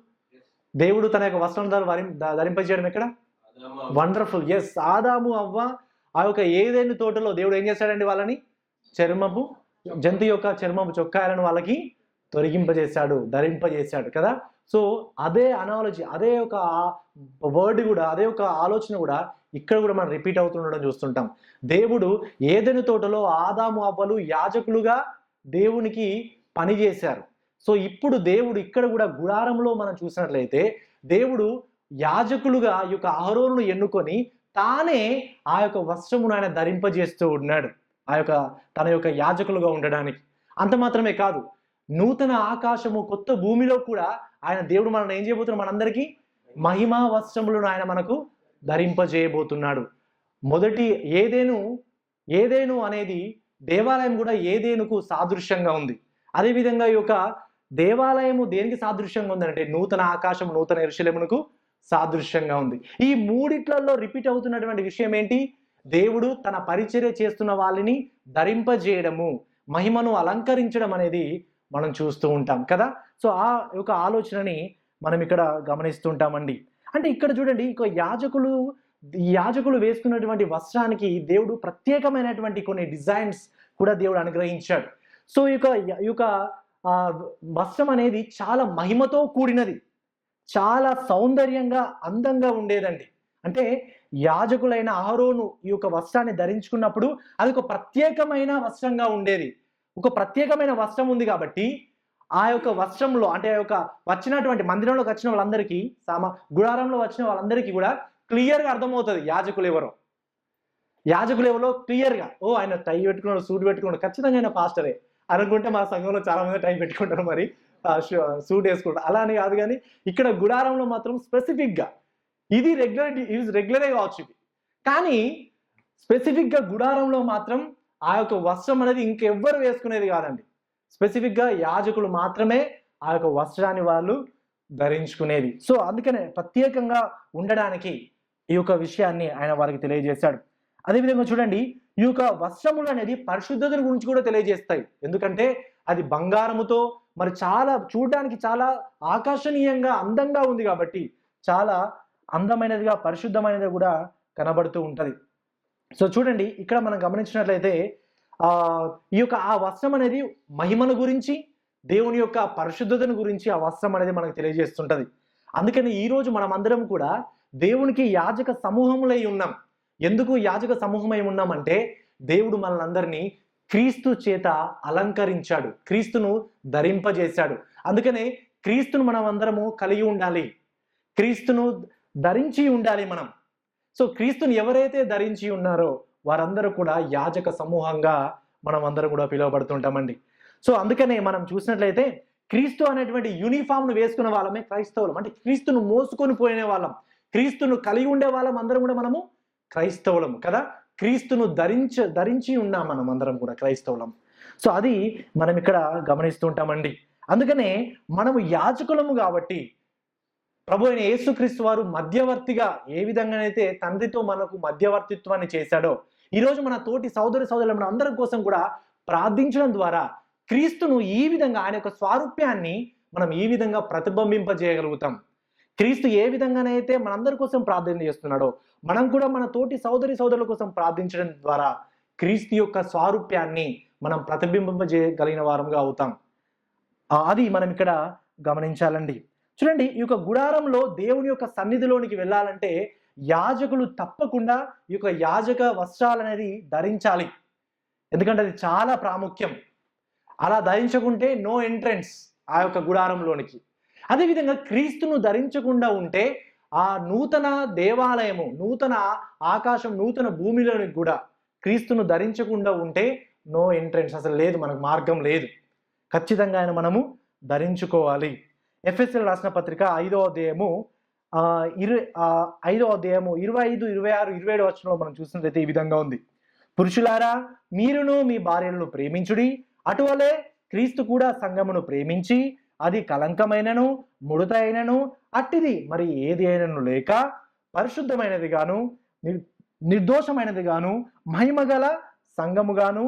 దేవుడు తన యొక్క వస్త్రం ధరింపజేయడం ఎక్కడ? Wonderful, yes. ఆదాము అవ్వ ఆ యొక్క ఏదైనా తోటలో దేవుడు ఏం చేశాడండి? వాళ్ళని జంతు యొక్క చర్మపు చొక్కాయలను వాళ్ళకి తొలగింపజేశాడు, ధరింపజేశాడు కదా. సో అదే అనాలజీ, అదే ఒక వర్డ్ కూడా, అదే ఒక ఆలోచన కూడా ఇక్కడ కూడా మనం రిపీట్ అవుతుండడం చూస్తుంటాం. దేవుడు ఏదైనా తోటలో ఆదాము అవ్వలు యాజకులుగా దేవునికి పనిచేశారు. సో ఇప్పుడు దేవుడు ఇక్కడ కూడా గుడారంలో మనం చూసినట్లయితే దేవుడు యాజకులుగా ఈ యొక్క అహరోనును ఎన్నుకొని తానే ఆ యొక్క వస్త్రమును ఆయన ధరింపజేస్తూ ఉన్నాడు, తన యొక్క యాజకులుగా ఉండడానికి. అంత మాత్రమే కాదు, నూతన ఆకాశము కొత్త భూమిలో కూడా ఆయన దేవుడు మనం ఏం చేయబోతున్నాడు? మనందరికీ మహిమా వస్త్రములను ఆయన మనకు ధరింపజేయబోతున్నాడు. మొదటి ఏదేను అనేది దేవాలయం కూడా ఏదేనుకు సాదృశ్యంగా ఉంది. అదేవిధంగా ఈ యొక్క దేవాలయము దేనికి సాదృశ్యంగా ఉందంటే నూతన ఆకాశం, నూతన యెరూషలేమునకు సాదృశ్యంగా ఉంది. ఈ మూడిట్లలో రిపీట్ అవుతున్నటువంటి విషయం ఏంటి? దేవుడు తన పరిచర్య చేస్తున్న వాళ్ళని ధరింపజేయడము, మహిమను అలంకరించడం అనేది మనం చూస్తూ ఉంటాం కదా. సో ఆ యొక్క ఆలోచనని మనం ఇక్కడ గమనిస్తుంటామండి. అంటే ఇక్కడ చూడండి, ఇక యాజకులు వేసుకున్నటువంటి వస్త్రానికి దేవుడు ప్రత్యేకమైనటువంటి కొన్ని డిజైన్స్ కూడా దేవుడు అనుగ్రహించాడు. సో ఈ యొక్క వస్త్రం అనేది చాలా మహిమతో కూడినది, చాలా సౌందర్యంగా, అందంగా ఉండేదండి. అంటే యాజకులైన అహరోను ఈ యొక్క వస్త్రాన్ని ధరించుకున్నప్పుడు అది ఒక ప్రత్యేకమైన వస్త్రంగా ఉండేది. ఒక ప్రత్యేకమైన వస్త్రం ఉంది కాబట్టి ఆ యొక్క వస్త్రంలో, అంటే ఆ యొక్క వచ్చినటువంటి మందిరంలోకి వచ్చిన వాళ్ళందరికీ, గుడారంలో వచ్చిన వాళ్ళందరికీ కూడా క్లియర్గా అర్థమవుతుంది యాజకులు ఎవరో క్లియర్గా. ఓ ఆయన టై పెట్టుకున్నాడు, సూట్ పెట్టుకున్నాడు, ఖచ్చితంగా ఆయన పాస్టరే అనుకుంటే మా సంఘంలో చాలా మంది టై పెట్టుకుంటారు, మరి సూట్ వేసుకుంటారు. అలా అని కాదు, కానీ ఇక్కడ గుడారంలో మాత్రం స్పెసిఫిక్గా ఇది రెగ్యులరే కావచ్చు ఇది, కానీ స్పెసిఫిక్గా గుడారంలో మాత్రం ఆ యొక్క వస్త్రం అనేది ఇంకెవ్వరు వేసుకునేది కాదండి. స్పెసిఫిక్గా యాజకులు మాత్రమే ఆ యొక్క వస్త్రాన్ని వాళ్ళు ధరించుకునేది. సో అందుకనే ప్రత్యేకంగా ఉండడానికి ఈ యొక్క విషయాన్ని ఆయన వారికి తెలియజేశాడు. అదేవిధంగా చూడండి, ఈ యొక్క వస్త్రములు అనేది పరిశుద్ధతను గురించి కూడా తెలియజేస్తాయి. ఎందుకంటే అది బంగారముతో మరి చాలా చూడడానికి చాలా ఆకర్షణీయంగా, అందంగా ఉంది కాబట్టి చాలా అందమైనదిగా, పరిశుద్ధమైనది కూడా కనబడుతూ ఉంటది. సో చూడండి, ఇక్కడ మనం గమనించినట్లయితే ఈ యొక్క ఆ వస్త్రం అనేది మహిమను గురించి, దేవుని యొక్క పరిశుద్ధతను గురించి ఆ వస్త్రం అనేది మనకు తెలియజేస్తుంటది. అందుకని ఈరోజు మనం అందరం కూడా దేవునికి యాజక సమూహములై ఉన్నాం. ఎందుకు యాజక సమూహమై ఉన్నామంటే దేవుడు మనల్ని క్రీస్తు చేత అలంకరించాడు, క్రీస్తును ధరింపజేశాడు. అందుకనే క్రీస్తును మనం అందరము కలిగి ఉండాలి, క్రీస్తును ధరించి ఉండాలి మనం. సో క్రీస్తుని ఎవరైతే ధరించి ఉన్నారో వారందరూ కూడా యాజక సమూహంగా మనం అందరం కూడా పిలువబడుతుంటామండి. సో అందుకనే మనం చూసినట్లయితే క్రీస్తు అనేటువంటి యూనిఫామ్ను వేసుకున్న వాళ్ళమే క్రైస్తవులం. అంటే క్రీస్తును మోసుకొని పోయిన వాళ్ళం, క్రీస్తును కలిగి ఉండే వాళ్ళం అందరం కూడా మనము క్రైస్తవులం కదా. క్రీస్తును ధరించి ఉన్నాం మనం అందరం కూడా క్రైస్తవులం. సో అది మనం ఇక్కడ గమనిస్తుంటామండి. అందుకనే మనము యాజకులము కాబట్టి ప్రభు అయిన యేసుక్రీస్తు వారు మధ్యవర్తిగా ఏ విధంగానైతే తండ్రితో మనకు మధ్యవర్తిత్వాన్ని చేశాడో, ఈరోజు మన తోటి సోదరుల మన అందరి కోసం కూడా ప్రార్థించడం ద్వారా క్రీస్తును ఈ విధంగా, ఆయన యొక్క స్వారూప్యాన్ని మనం ఈ విధంగా ప్రతిబింబింపజేయగలుగుతాం. క్రీస్తు ఏ విధంగానైతే మనందరి కోసం ప్రార్థన చేస్తున్నాడో మనం కూడా మన తోటి సోదరుల కోసం ప్రార్థించడం ద్వారా క్రీస్తు యొక్క స్వారూప్యాన్ని మనం ప్రతిబింబింపజేయగలిగిన వారంగా అవుతాం. అది మనం ఇక్కడ గమనించాలండి. చూడండి, ఈ యొక్క గుడారంలో దేవుని యొక్క సన్నిధిలోనికి వెళ్ళాలంటే యాజకులు తప్పకుండా ఈ యొక్క యాజక వస్త్రాలు అనేది ధరించాలి. ఎందుకంటే అది చాలా ప్రాముఖ్యం. అలా ధరించకుంటే నో ఎంట్రన్స్ ఆ యొక్క గుడారంలోనికి. అదేవిధంగా క్రీస్తును ధరించకుండా ఉంటే ఆ నూతన దేవాలయము, నూతన ఆకాశం, నూతన భూమిలోనికి కూడా క్రీస్తును ధరించకుండా ఉంటే నో ఎంట్రన్స్, అసలు లేదు, మనకు మార్గం లేదు. ఖచ్చితంగా ఆయన మనము ధరించుకోవాలి. ఎఫెసీయులకు రాసిన పత్రిక 5వ అధ్యాయము 25, 26, 27 వచనంలో మనం చూసినట్లయితే ఈ విధంగా ఉంది. పురుషులారా, మీరును మీ భార్యలను ప్రేమించుడి, అటువలే క్రీస్తు కూడా సంఘమును ప్రేమించి అది కలంకమైనను ముడత అయినను అట్టిది మరి ఏది అయినను లేక పరిశుద్ధమైనది గాను నిర్దోషమైనది గాను మహిమగల సంఘముగాను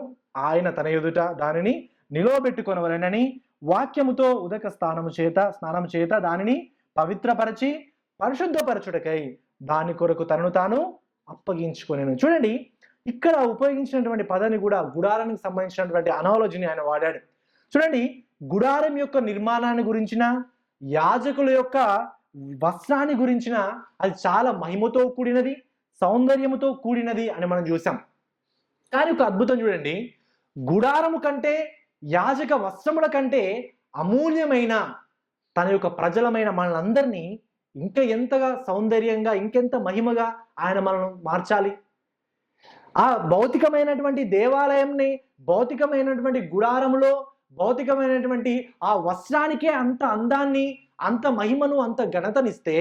ఆయన తన ఎదుట దానిని నిలవబెట్టుకొనవలెనని వాక్యముతో ఉదక స్నానము చేత దానిని పవిత్రపరచి పరిశుద్ధపరచుటకై దాని కొరకు తనను తాను అప్పగించుకొనెను. చూడండి, ఇక్కడ ఉపయోగించినటువంటి పదాన్ని కూడా గుడారానికి సంబంధించినటువంటి అనాలజీని ఆయన వాడాడు. చూడండి, గుడారం యొక్క నిర్మాణాన్ని గురించిన, యాజకుల యొక్క వస్త్రాన్ని గురించిన అది చాలా మహిమతో కూడినది, సౌందర్యముతో కూడినది అని మనం చూసాం. కానీ ఒక అద్భుతం చూడండి, గుడారము కంటే, యాజక వస్త్రముల కంటే అమూల్యమైన తన యొక్క ప్రజలమైన మనందరినీ ఇంకా ఎంతగా సౌందర్యంగా, ఇంకెంత మహిమగా ఆయన మనల్ని మార్చాలి. ఆ భౌతికమైనటువంటి దేవాలయంని, భౌతికమైనటువంటి గుడారములో భౌతికమైనటువంటి ఆ వస్త్రానికే అంత అందాన్ని, అంత మహిమను, అంత ఘనతనిస్తే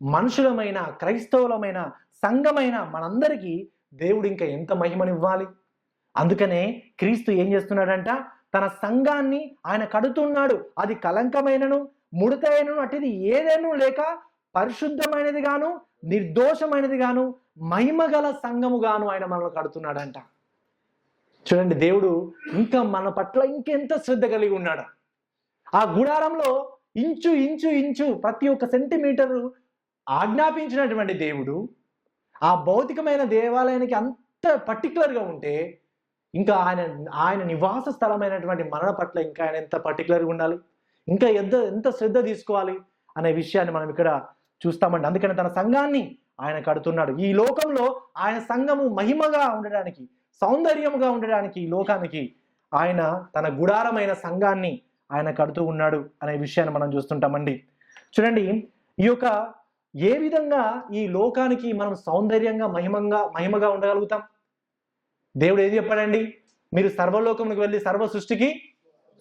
మనుషులమైన, క్రైస్తవులమైన, సంఘమైన మనందరికీ దేవుడు ఇంకా ఎంత మహిమనివ్వాలి. అందుకనే క్రీస్తు ఏం చేస్తున్నాడంట, తన సంఘాన్ని ఆయన కడుతున్నాడు. అది కలంకమైనను ముడత అయినను అటుది ఏదైనా లేక పరిశుద్ధమైనది గాను నిర్దోషమైనది గాను మహిమగల సంఘము గాను ఆయన మనల్ని కడుతున్నాడంట. చూడండి, దేవుడు ఇంకా మన పట్ల ఇంకెంత శ్రద్ధ కలిగి ఉన్నాడు. ఆ గుడారంలో ఇంచు ఇంచు ఇంచు ప్రతి ఒక్క సెంటీమీటరు ఆజ్ఞాపించినటువంటి దేవుడు ఆ భౌతికమైన దేవాలయానికి అంత పర్టికులర్గా ఉంటే ఇంకా ఆయన నివాస స్థలమైనటువంటి మన పట్ల ఇంకా ఆయన ఎంత పర్టికులర్గా ఉండాలి, ఇంకా ఎంత శ్రద్ధ తీసుకోవాలి అనే విషయాన్ని మనం ఇక్కడ చూస్తామండి. అందుకని తన సంఘాన్ని ఆయన కడుతున్నాడు. ఈ లోకంలో ఆయన సంఘము మహిమగా ఉండడానికి, సౌందర్యముగా ఉండడానికి ఈ లోకానికి ఆయన తన గుడారమైన సంఘాన్ని ఆయన కడుతూ ఉన్నాడు అనే విషయాన్ని మనం చూస్తుంటామండి. చూడండి, ఈ యొక్క ఏ విధంగా ఈ లోకానికి మనం సౌందర్యంగా మహిమగా ఉండగలుగుతాం? దేవుడు ఏది చెప్పాడండి, మీరు సర్వలోకములకు వెళ్ళి సర్వ సృష్టికి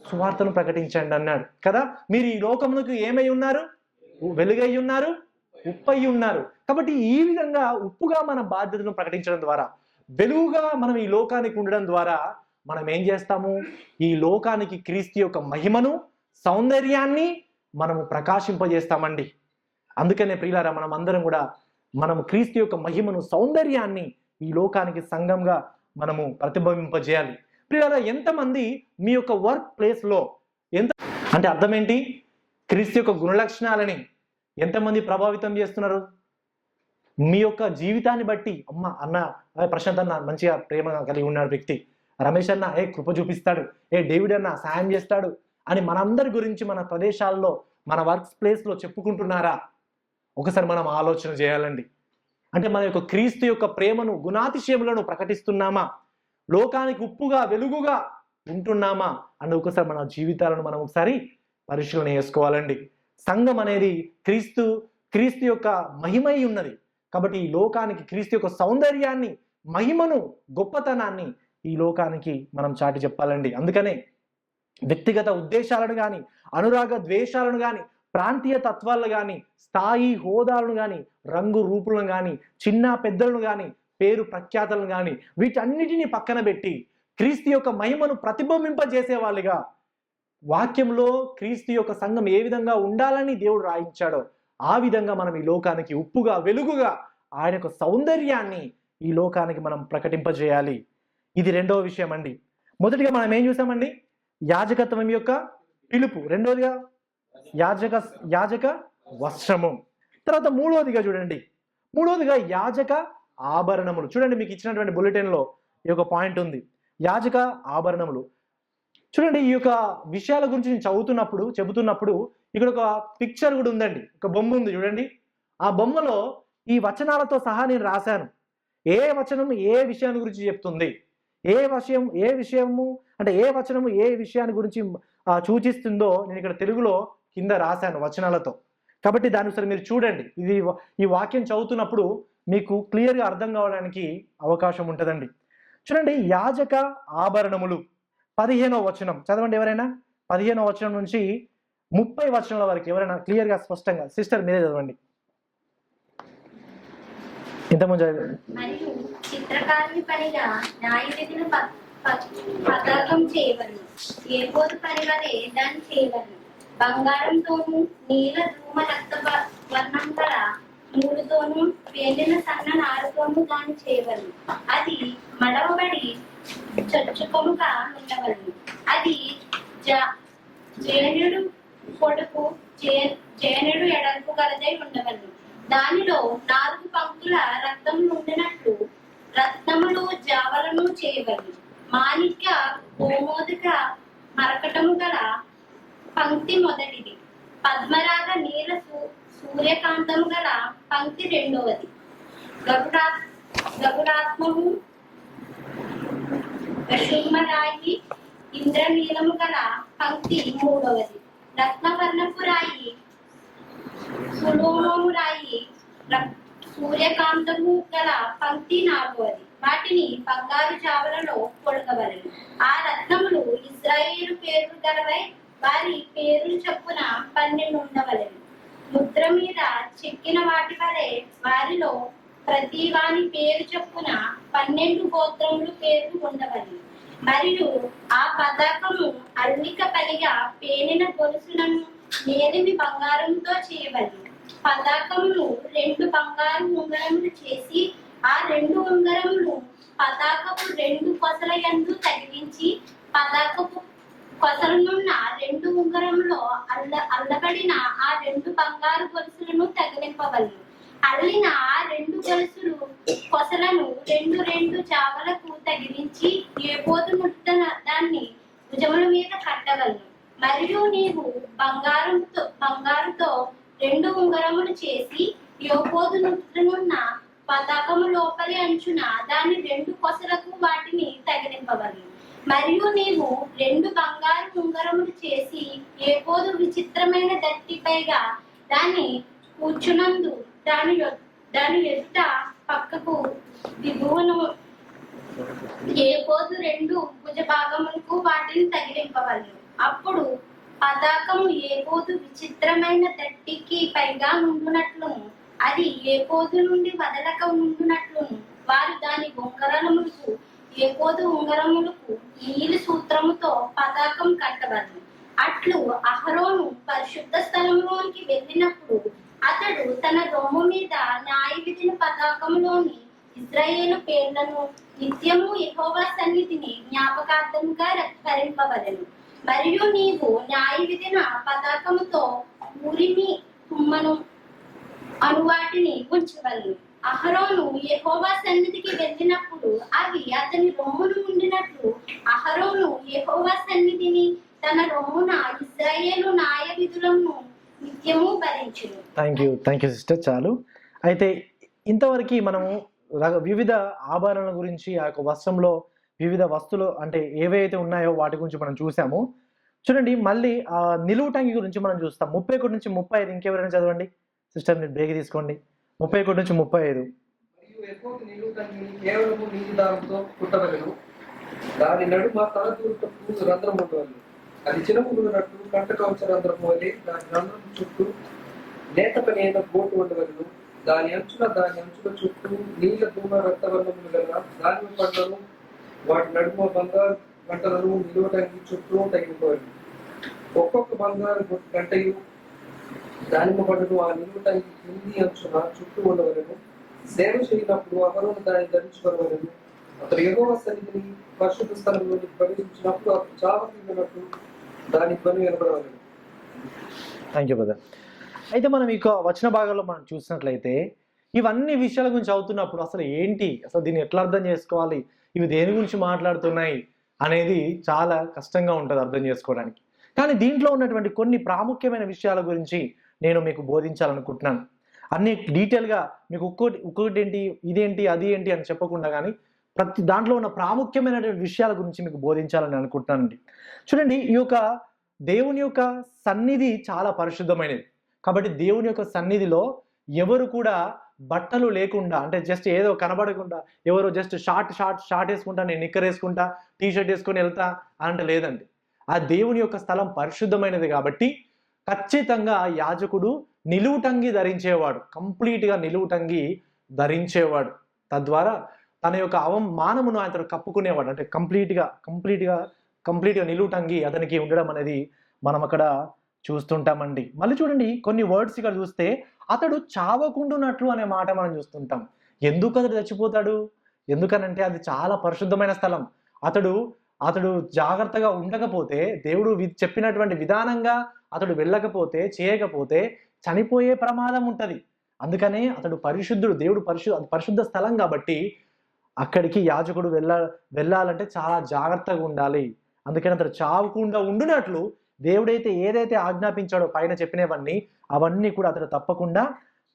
సువార్తను ప్రకటించండి అన్నాడు కదా. మీరు ఈ లోకములకు ఏమై ఉన్నారు? వెలుగై ఉన్నారు, ఉప్పై ఉన్నారు. కాబట్టి ఈ విధంగా ఉప్పుగా మన బాధ్యతను ప్రకటించడం ద్వారా, వెలుగుగా మనం ఈ లోకానికి ఉండడం ద్వారా మనం ఏం చేస్తాము? ఈ లోకానికి క్రీస్తు యొక్క మహిమను, సౌందర్యాన్ని మనము ప్రకాశింపజేస్తామండి. అందుకనే ప్రియులారా, మనం అందరం కూడా మనము క్రీస్తు యొక్క మహిమను, సౌందర్యాన్ని ఈ లోకానికి సంఘంగా మనము ప్రతిబింబింపజేయాలి. ప్రియులారా, ఎంతమంది మీ యొక్క వర్క్ ప్లేస్లో అంటే అర్థం ఏంటి? క్రీస్తు యొక్క గుణలక్షణాలని ఎంతమంది ప్రభావితం చేస్తున్నారు? మీ యొక్క జీవితాన్ని బట్టి, అన్న ప్రశాంత్ అన్న మంచిగా ప్రేమ కలిగి ఉన్నాడు వ్యక్తి, రమేష్ అన్న కృప చూపిస్తాడు, డేవిడ్ అన్న సాయం చేస్తాడు అని మనందరి గురించి మన ప్రదేశాల్లో, మన వర్క్ ప్లేస్లో చెప్పుకుంటున్నారా? ఒకసారి మనం ఆలోచన చేయాలండి. అంటే మన యొక్క క్రీస్తు యొక్క ప్రేమను, గుణాతిశయములను ప్రకటిస్తున్నామా? లోకానికి ఉప్పుగా, వెలుగుగా ఉంటున్నామా అన్న ఒకసారి మన జీవితాలను మనం ఒకసారి పరిశీలన చేసుకోవాలండి. సంఘం అనేది క్రీస్తు యొక్క మహిమై ఉన్నది. కాబట్టి ఈ లోకానికి క్రీస్తు యొక్క సౌందర్యాన్ని, మహిమను, గొప్పతనాన్ని ఈ లోకానికి మనం చాటి చెప్పాలండి. అందుకనే వ్యక్తిగత ఉద్దేశాలను కానీ, అనురాగ ద్వేషాలను కానీ, ప్రాంతీయ తత్వాలను కానీ, స్థాయి హోదాలను కానీ, రంగు రూపులను కానీ, చిన్న పెద్దలను కానీ, పేరు ప్రఖ్యాతలను కానీ, వీటన్నిటిని పక్కన పెట్టి క్రీస్తు యొక్క మహిమను ప్రతిబింబింపజేసే వాళ్ళుగా, వాక్యంలో క్రీస్తు యొక్క సంఘం ఏ విధంగా ఉండాలని దేవుడు రాయించాడో ఆ విధంగా మనం ఈ లోకానికి ఉప్పుగా, వెలుగుగా ఆయన యొక్క సౌందర్యాన్ని ఈ లోకానికి మనం ప్రకటింపజేయాలి. ఇది రెండవ విషయం అండి. మొదటిగా మనం ఏం చూసామండి? యాజకత్వం యొక్క పిలుపు. రెండవదిగా యాజక వస్త్రము. తర్వాత మూడవదిగా చూడండి, యాజక ఆభరణములు. చూడండి, మీకు ఇచ్చినటువంటి బులెటిన్లో ఈ యొక్క పాయింట్ ఉంది, యాజక ఆభరణములు. చూడండి, ఈ యొక్క విషయాల గురించి నేను చెబుతున్నప్పుడు ఇక్కడ ఒక పిక్చర్ కూడా ఉందండి, ఒక బొమ్మ ఉంది చూడండి. ఆ బొమ్మలో ఈ వచనాలతో సహా నేను రాశాను ఏ వచనం ఏ విషయాన్ని గురించి చెప్తుంది, ఏ విషయము అంటే ఏ వచనము ఏ విషయాన్ని గురించి సూచిస్తుందో నేను ఇక్కడ తెలుగులో కింద రాశాను వచనాలతో. కాబట్టి దాని ఒకసారి మీరు చూడండి. ఈ వాక్యం చదువుతున్నప్పుడు మీకు క్లియర్గా అర్థం కావడానికి అవకాశం ఉంటుందండి. చూడండి, యాజక ఆభరణములు 15వ వచనం చదవండి ఎవరైనా. 15వ వచనం నుంచి 30 వచనాల వరకు ఎవరైనా క్లియర్గా స్పష్టంగా. సిస్టర్ మీరే చదవండి. ఇంతకుముందు
మరియు చిత్రకారుని పనిగా న్యాయవిధిని పతాకం చేయవలను. ఏపోదు పని వలె దాన్ని చేయవలను. బంగారంతోనూ నీల ధూమ రక్త వర్ణం గల నూలుతోనూ పేలిన సన్న నారుతోనూ దాన్ని చేయవలను. అది మడవబడి చొచ్చుకొముగా ఉండవలను. అది జేనుడు పొడుపు జేనుడు ఎడల్పు గలదై ఉండవలను. దానిలో 4 పంక్తుల రక్తములు ఉండినట్లు రత్నములు జావలను చేయవలను. మాణిక్య గోమోదక మరకటము గల పంక్తి మొదటిది. పద్మరాగ నీల సూర్యకాంతము గల పంక్తి రెండవది. గగురాత్మము శుంభరాయి ఇంద్రనీలము గల పంక్తి మూడవది. రత్నవర్ణపు రాయి సులోమము రాయి సూర్యకాంతము గల పంక్తి నాలుగవది. వాటిని బంగారు చావలలో పొడగవలను. ఆ రత్నములు ఇశ్రాయేలు పేర్లు గలవై వారి పేర్లు చొప్పున 12 ఉండవలను. ముద్ర మీద చెక్కిన వాటి వలె వారిలో ప్రతి వాని పేరు చొప్పున 12 గోత్రములు పేర్లు ఉండవలను. మరియు ఆ పతాకము అల్లిక పనిగా పేనిన గొలుసులను నేలిమి బంగారంతో చేయవలను. పతాకమును 2 బంగారు ఉంగరములు చేసి ఆ 2 ఉంగరములు పతాకపు 2 కొసల యందు తగిలించి పతాకపు కొసలనున్న 2 ఉంగరములో అల్లబడిన ఆ 2 బంగారు గొలుసులను తగిలింపవలను. అల్లిన ఆ 2 గొలుసులు కొసలను 2 చావలకు తగిలించి ఏపోదు ముట్టన దాన్ని భుజముల మీద కట్టవలను. మరియు నీవు బంగారుతో 2 ఉంగరములు చేసి యోపోదు నున్న పతాకము లోపలి అంచున దాని 2 కొసలకు వాటిని తగిలింపవలను. మరియు నీవు 2 బంగారు ఉంగరములు చేసి ఏపోదు విచిత్రమైన దట్టిపైగా దాన్ని కూర్చునందు దాని ఎదుట పక్కకు దిగువను ఏపోదు 2 భుజ భాగములకు వాటిని తగిలింపవలను. అప్పుడు పతాకము ఏపోదు విచిత్రమైన దట్టికి పైగా ఉండునట్లును అది ఏపోదు నుండి వదలక ఉండునట్లును వారు దాని ఉంగరములకు ఏపోదు ఉంగరములకు నీలి సూత్రముతో పతాకం కట్టవలను. అట్లు అహరోను పరిశుద్ధ స్థలంలోనికి వెళ్ళినప్పుడు అతడు తన రొమ్ము మీద న్యాయవిధిని పతాకములోని ఇశ్రాయేలు పేర్లను నిత్యము యెహోవా సన్నిధిని జ్ఞాపకార్థముగా ధరింపవలెను. మరియు నీవు న్యాయవిధిన పతాకముతో ఊరిమి తుమ్మను అనువాటిని ఉంచవలను. అహరోను యెహోవా సన్నిధికి వెళ్ళినప్పుడు అవి అతని రొమ్మును ఉండినట్లు అహరోను యెహోవా సన్నిధిని తన రొమ్మున ఇశ్రాయేలు న్యాయ విధులను నిత్యము భరించును.
Thank you sister. చాలు. అయితే ఇంతవరకు మనము వివిధ ఆభరణాల గురించి ఆ యొక్క వస్త్రంలో వివిధ వస్తువులు అంటే ఏవైతే ఉన్నాయో వాటి గురించి మనం చూసాము. చూడండి, మళ్ళీ ఆ నిలువుటంగి గురించి మనం చూస్తాం. 31 నుంచి 35 ఇంకెవరైనా చదవండి సిస్టర్, మీరు బ్రేక్ తీసుకోండి. 31 నుంచి 35.
కేవలము నీలి దారంతో కుట్టవలెను. దాని నడుమ తలదూరుటకు రంధ్రం ఉండవలెను. అది చిన్నపులునట్టు కంట కవచ రంధ్రము వలె దాని రంధ్రం చుట్టూ నేత పని అయిన బోటు ఉండవలెను. దాని అంచుల చుట్టూ నీల ధూమ రక్తవర్ణములు గల దానిమ్మ పండ్లను వాటి నడుమ బంగారు గంటలను నిలువటానికి చుట్టూ తగిలిపోవాలి. ఒక్కొక్క బంగారు గంటయు దానిమ్మ పండును ఆ నిలువటానికి కింది అంచున చుట్టూ ఉండవలెను. సేవ చేయనప్పుడు అహరోను దాన్ని ధరించుకోవలెను. అతడు యెహోవా సన్నిధిని పరిశుద్ధ స్థలంలోని ప్రవేశించినప్పుడు అతడు చావనట్టు దాని పని వినపడవలెను.
Thank you brother. అయితే మనం ఇక వచన భాగాల్లో మనం చూసినట్లయితే ఇవన్నీ విషయాల గురించి అవుతున్నప్పుడు అసలు ఏంటి, అసలు దీన్ని ఎట్లా అర్థం చేసుకోవాలి, ఇవి దేని గురించి మాట్లాడుతున్నాయి అనేది చాలా కష్టంగా ఉంటుంది అర్థం చేసుకోవడానికి. కానీ దీంట్లో ఉన్నటువంటి కొన్ని ప్రాముఖ్యమైన విషయాల గురించి నేను మీకు బోధించాలనుకుంటున్నాను. అన్ని డీటెయిల్గా మీకు ఒక్కొక్కటి ఏంటి, ఇదేంటి, అది ఏంటి అని చెప్పకుండా కానీ ప్రతి దాంట్లో ఉన్న ప్రాముఖ్యమైనటువంటి విషయాల గురించి మీకు బోధించాలని అనుకుంటున్నానండి. చూడండి, ఈ యొక్క దేవుని యొక్క సన్నిధి చాలా పరిశుద్ధమైనది. కాబట్టి దేవుని యొక్క సన్నిధిలో ఎవరు కూడా బట్టలు లేకుండా, అంటే జస్ట్ ఏదో కనబడకుండా, ఎవరు జస్ట్ షార్ట్ వేసుకుంటా, నేను నిక్కర్ వేసుకుంటా, టీ షర్ట్ వేసుకొని వెళ్తా అంటే లేదండి. ఆ దేవుని యొక్క స్థలం పరిశుద్ధమైనది కాబట్టి ఖచ్చితంగా యాజకుడు నిలువుటంగి ధరించేవాడు, కంప్లీట్గా నిలువుటంగి ధరించేవాడు. తద్వారా తన యొక్క అవమానమును ఆయన కప్పుకునేవాడు. అంటే కంప్లీట్గా నిలువుటంగి అతనికి ఉండడం అనేది మనం అక్కడ చూస్తుంటామండి. మళ్ళీ చూడండి, కొన్ని వర్డ్స్ ఇక్కడ చూస్తే అతడు చావకుండునట్లు అనే మాట మనం చూస్తుంటాం. ఎందుకు అతడు చచ్చిపోతాడు? ఎందుకనంటే అది చాలా పరిశుద్ధమైన స్థలం. అతడు జాగ్రత్తగా ఉండకపోతే, దేవుడు చెప్పినటువంటి విధానంగా అతడు వెళ్ళకపోతే, చేయకపోతే చనిపోయే ప్రమాదం ఉంటుంది. అందుకనే అతడు పరిశుద్ధుడు, దేవుడు పరిశుద్ధ స్థలం కాబట్టి అక్కడికి యాజకుడు వెళ్ళాలంటే చాలా జాగ్రత్తగా ఉండాలి. అందుకని అతడు చావకుండా ఉండునట్లు దేవుడైతే ఏదైతే ఆజ్ఞాపించాడో పైన చెప్పినవన్నీ అవన్నీ కూడా అతడు తప్పకుండా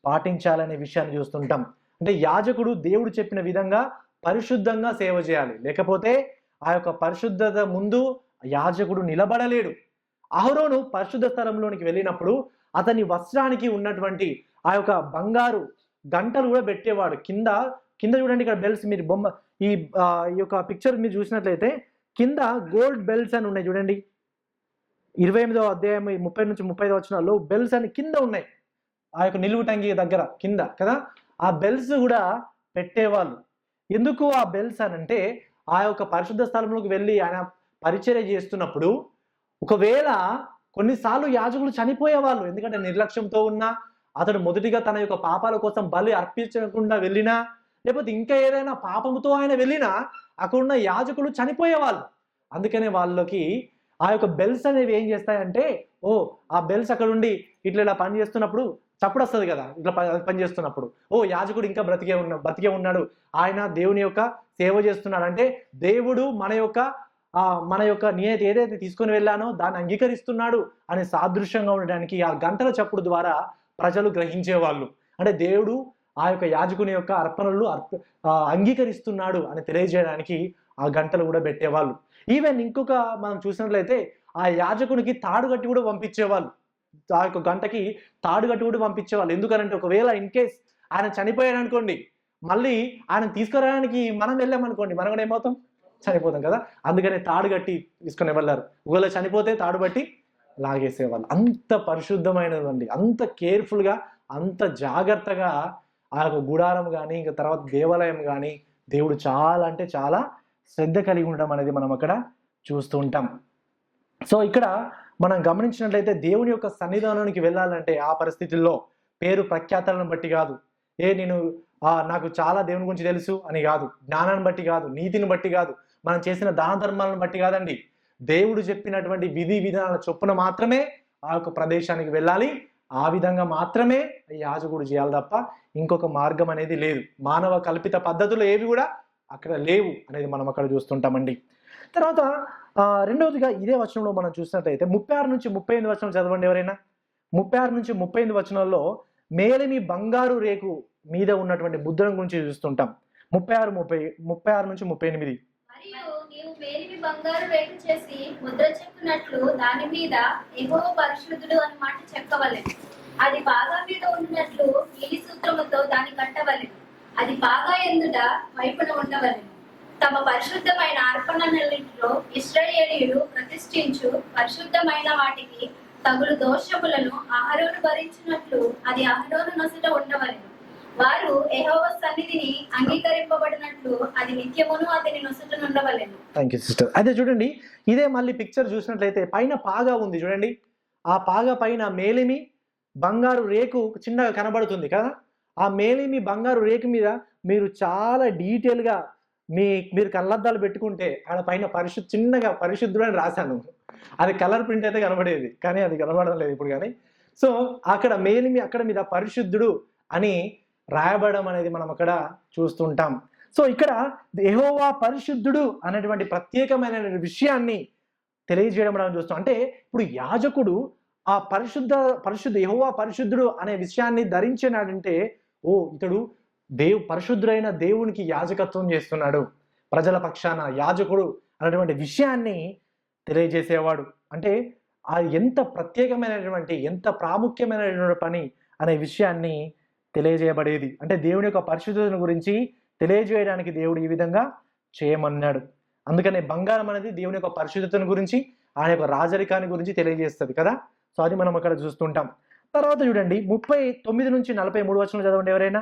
పాటించాలనే విషయాన్ని చూస్తుంటాం. అంటే యాజకుడు దేవుడు చెప్పిన విధంగా పరిశుద్ధంగా సేవ చేయాలి, లేకపోతే ఆ యొక్క పరిశుద్ధత ముందు యాజకుడు నిలబడలేడు. అహరోను పరిశుద్ధ స్థలంలోనికి వెళ్ళినప్పుడు అతని వస్త్రానికి ఉన్నటువంటి ఆ యొక్క బంగారు గంటలు కూడా పెట్టేవాడు. కింద చూడండి, ఇక్కడ బెల్ట్స్, మీరు బొమ్మ ఈ యొక్క పిక్చర్ మీరు చూసినట్లయితే కింద గోల్డ్ బెల్ట్స్ అని ఉన్నాయి చూడండి. 28వ అధ్యాయం 30 నుంచి 35 వచనాల్లో బెల్ట్స్ అని కింద ఉన్నాయి, ఆ యొక్క నిలువుటంగి దగ్గర కింద కదా. ఆ బెల్ట్స్ కూడా పెట్టేవాళ్ళు. ఎందుకు ఆ బెల్ట్స్ అని అంటే, ఆ యొక్క పరిశుద్ధ స్థలంలోకి వెళ్ళి ఆయన పరిచర్య చేస్తున్నప్పుడు ఒకవేళ కొన్నిసార్లు యాజకులు చనిపోయేవాళ్ళు. ఎందుకంటే నిర్లక్ష్యంతో ఉన్నా, అతడు మొదటిగా తన యొక్క పాపాల కోసం బలి అర్పించకుండా వెళ్ళినా, లేకపోతే ఇంకా ఏదైనా పాపముతో ఆయన వెళ్ళినా అక్కడున్న యాజకులు చనిపోయేవాళ్ళు. అందుకనే వాళ్ళకి ఆ యొక్క బెల్స్ అనేవి ఏం చేస్తాయంటే, ఆ బెల్స్ అక్కడ ఉండి ఇలా పని చేస్తున్నప్పుడు చప్పుడు వస్తుంది కదా, ఇట్లా పని చేస్తున్నప్పుడు, యాజకుడు ఇంకా బ్రతికే ఉన్నాడు, ఆయన దేవుని యొక్క సేవ చేస్తున్నాడు అంటే దేవుడు మన యొక్క నియతి ఏదైతే తీసుకొని వెళ్ళానో దాన్ని అంగీకరిస్తున్నాడు అనే సాదృశ్యంగా ఉండడానికి ఆ గంటల చప్పుడు ద్వారా ప్రజలు గ్రహించేవాళ్ళు. అంటే దేవుడు ఆ యొక్క యాజకుని యొక్క అర్పణలు అంగీకరిస్తున్నాడు అని తెలియజేయడానికి ఆ గంటలు కూడా పెట్టేవాళ్ళు. ఈవెన్ ఇంకొక మనం చూసినట్లయితే ఆ యాజకునికి తాడు కట్టి కూడా పంపించేవాళ్ళు, ఆ యొక్క గంటకి తాడు కట్టి కూడా పంపించేవాళ్ళు. ఎందుకనంటే ఒకవేళ ఇన్ కేస్ ఆయన చనిపోయాడు అనుకోండి, మళ్ళీ ఆయన తీసుకురావడానికి మనం వెళ్ళామనుకోండి, మనం కూడా ఏమవుతాం, చనిపోతాం కదా. అందుకని తాడు కట్టి తీసుకుని వెళ్ళారు. ఒకవేళ చనిపోతే తాడు బట్టి లాగేసేవాళ్ళు. అంత పరిశుద్ధమైనదండి, అంత కేర్ఫుల్గా, అంత జాగ్రత్తగా ఆ యొక్క గుడారం కానీ ఇంకా తర్వాత దేవాలయం కానీ దేవుడు చాలా అంటే చాలా శ్రద్ధ కలిగి ఉండడం అనేది మనం అక్కడ చూస్తూ ఉంటాం. సో ఇక్కడ మనం గమనించినట్లయితే దేవుని యొక్క సన్నిధానానికి వెళ్ళాలంటే ఆ పరిస్థితుల్లో పేరు ప్రఖ్యాతలను బట్టి కాదు, నాకు చాలా దేవుని గురించి తెలుసు అని కాదు, జ్ఞానాన్ని బట్టి కాదు, నీతిని బట్టి కాదు, మనం చేసిన దాన ధర్మాలను బట్టి కాదండి. దేవుడు చెప్పినటువంటి విధి విధానాల చొప్పున మాత్రమే ఆ యొక్క ప్రదేశానికి వెళ్ళాలి. ఆ విధంగా మాత్రమే యాజకుడు చేయాలి తప్ప ఇంకొక మార్గం అనేది లేదు. మానవ కల్పిత పద్ధతులు ఏవి కూడా అక్కడ లేవు అనేది మనం అక్కడ చూస్తుంటామండి. తర్వాత రెండవదిగా ఇదే వచనంలో మనం చూసినట్లయితే 36 నుంచి 38 వచనం చదవండి ఎవరైనా. 36 నుంచి 38 వచనంలో మేలిమి బంగారు రేకు మీద ఉన్నటువంటి ముద్రను గురించి చూస్తుంటాం. 36 నుంచి 38.
మరియు నీవు మేలిమి బంగారు రేకు చేసి ముద్ర చెక్కునట్లు దాని మీద యెహోవా పరిశుద్ధుడు అని మాట చెక్కవలెను. అది బాగా మీద ఉండినట్లు నీలి సూత్రముతో దాన్ని కట్టవలెను. అది బాగా ఎందుట వైపున ఉండవలెను. తమ పరిశుద్ధమైన అర్పణలన్నిటిలో ఇశ్రాయేలీయులు ప్రతిష్ఠించు పరిశుద్ధమైన వాటికి తగులు దోషములను అహరోను భరించినట్లు అది అహరోను నొసట ఉండవలెను. వారు యెహోవా సన్నిధిని అంగీకరింపబడినట్లు అది నిత్యమును అతని నొసట ఉండవలెను.
Thank you sister. అదే చూడండి, ఇదే మళ్ళీ పిక్చర్ చూసినట్లయితే పైన పాగా ఉంది చూడండి. ఆ పాగా పైన మేలిమి బంగారు రేకు చిన్నగా కనబడుతుంది కదా. ఆ మేలిమి బంగారు రేకు మీద మీరు చాలా డీటెయిల్గా మీరు కళ్ళద్దాలు పెట్టుకుంటే ఆడ పైన చిన్నగా పరిశుద్ధుడు అని రాశాను. అది కలర్ ప్రింట్ అయితే కనబడేది, కానీ అది కనబడడం లేదు ఇప్పుడు. కానీ సో అక్కడ మేలిమి అక్కడ మీద పరిశుద్ధుడు అని రాయబడడం అనేది మనం అక్కడ చూస్తుంటాం. సో ఇక్కడ యెహోవా పరిశుద్ధుడు అనేటువంటి ప్రత్యేకమైన విషయాన్ని తెలియజేయడం మనం చూస్తాం. అంటే ఇప్పుడు యాజకుడు ఆ పరిశుద్ధ యెహోవా పరిశుద్ధుడు అనే విషయాన్ని ధరించినాడంటే ఇతడు పరిశుద్ధుడైన దేవునికి యాజకత్వం చేస్తున్నాడు. ప్రజల పక్షాన యాజకుడు అనేటువంటి విషయాన్ని తెలియజేసేవాడు. అంటే అది ఎంత ప్రత్యేకమైనటువంటి, ఎంత ప్రాముఖ్యమైనటువంటి పని అనే విషయాన్ని తెలియజేయబడేది. అంటే దేవుని యొక్క పరిశుద్ధతను గురించి తెలియజేయడానికి దేవుడు ఈ విధంగా చేయమన్నాడు. అందుకనే బంగారం అనేది దేవుని యొక్క పరిశుద్ధతను గురించి, ఆయన యొక్క రాజరికాన్ని గురించి తెలియజేస్తుంది కదా. సో అది మనం అక్కడ చూస్తుంటాం. తర్వాత చూడండి 39 నుంచి 43 వచనం చదవండి ఎవరైనా.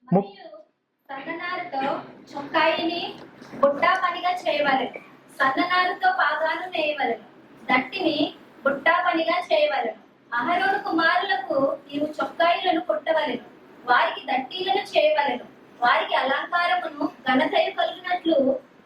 మరియు సన్ననారుతో చొక్కాయిని బుట్టా పనిగా చేయవలెను, సన్ననారుతో పాగాను నేయవలెను, దట్టిని బుట్టా పనిగా చేయవలెను. అహరోను కుమారులకు నీవు చొక్కాయిలను కుట్టవలెను, వారికి దట్టీలను చేయవలెను, వారికి అలంకారమును ఘనతయు కలిగినట్లు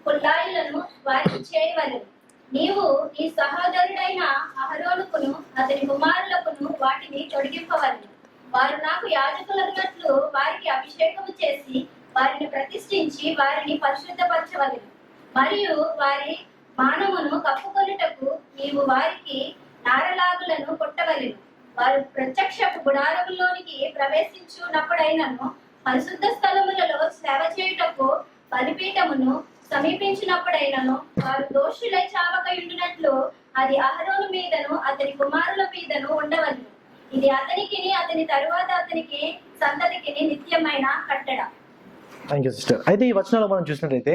కుల్లాయిలను వారికి చేయవలెను. నీవు నీ సహోదరుడైన అహరోనుకును అతని కుమారులకును వాటిని తొడిగింపవలెను. వారు నాకు యాజకులన్నట్లు వారికి అభిషేకము చేసి వారిని ప్రతిష్ఠించి వారిని పరిశుద్ధపరచవలెను. మరియు వారి మానమును కప్పుకొనుటకు నీవు వారికి నారలాగులను కొట్టవలెను. వారు ప్రత్యక్ష గుడారములోనికి ప్రవేశించున్నప్పుడైనను పరిశుద్ధ స్థలములలో సేవ చేయుటకు బలిపీఠమును సమీపించినప్పుడైనను వారు దోషులై చావకయుండునట్లు అది అహరోను మీదను అతని కుమారుల మీదను ఉండవలెను. ఇది అతనికిని అతని తరువాత అతనికి సంతతికిని నిత్యమైన కట్టడ.
Thank you sister. అయితే ఈ వచనంలో మనం చూసినట్లయితే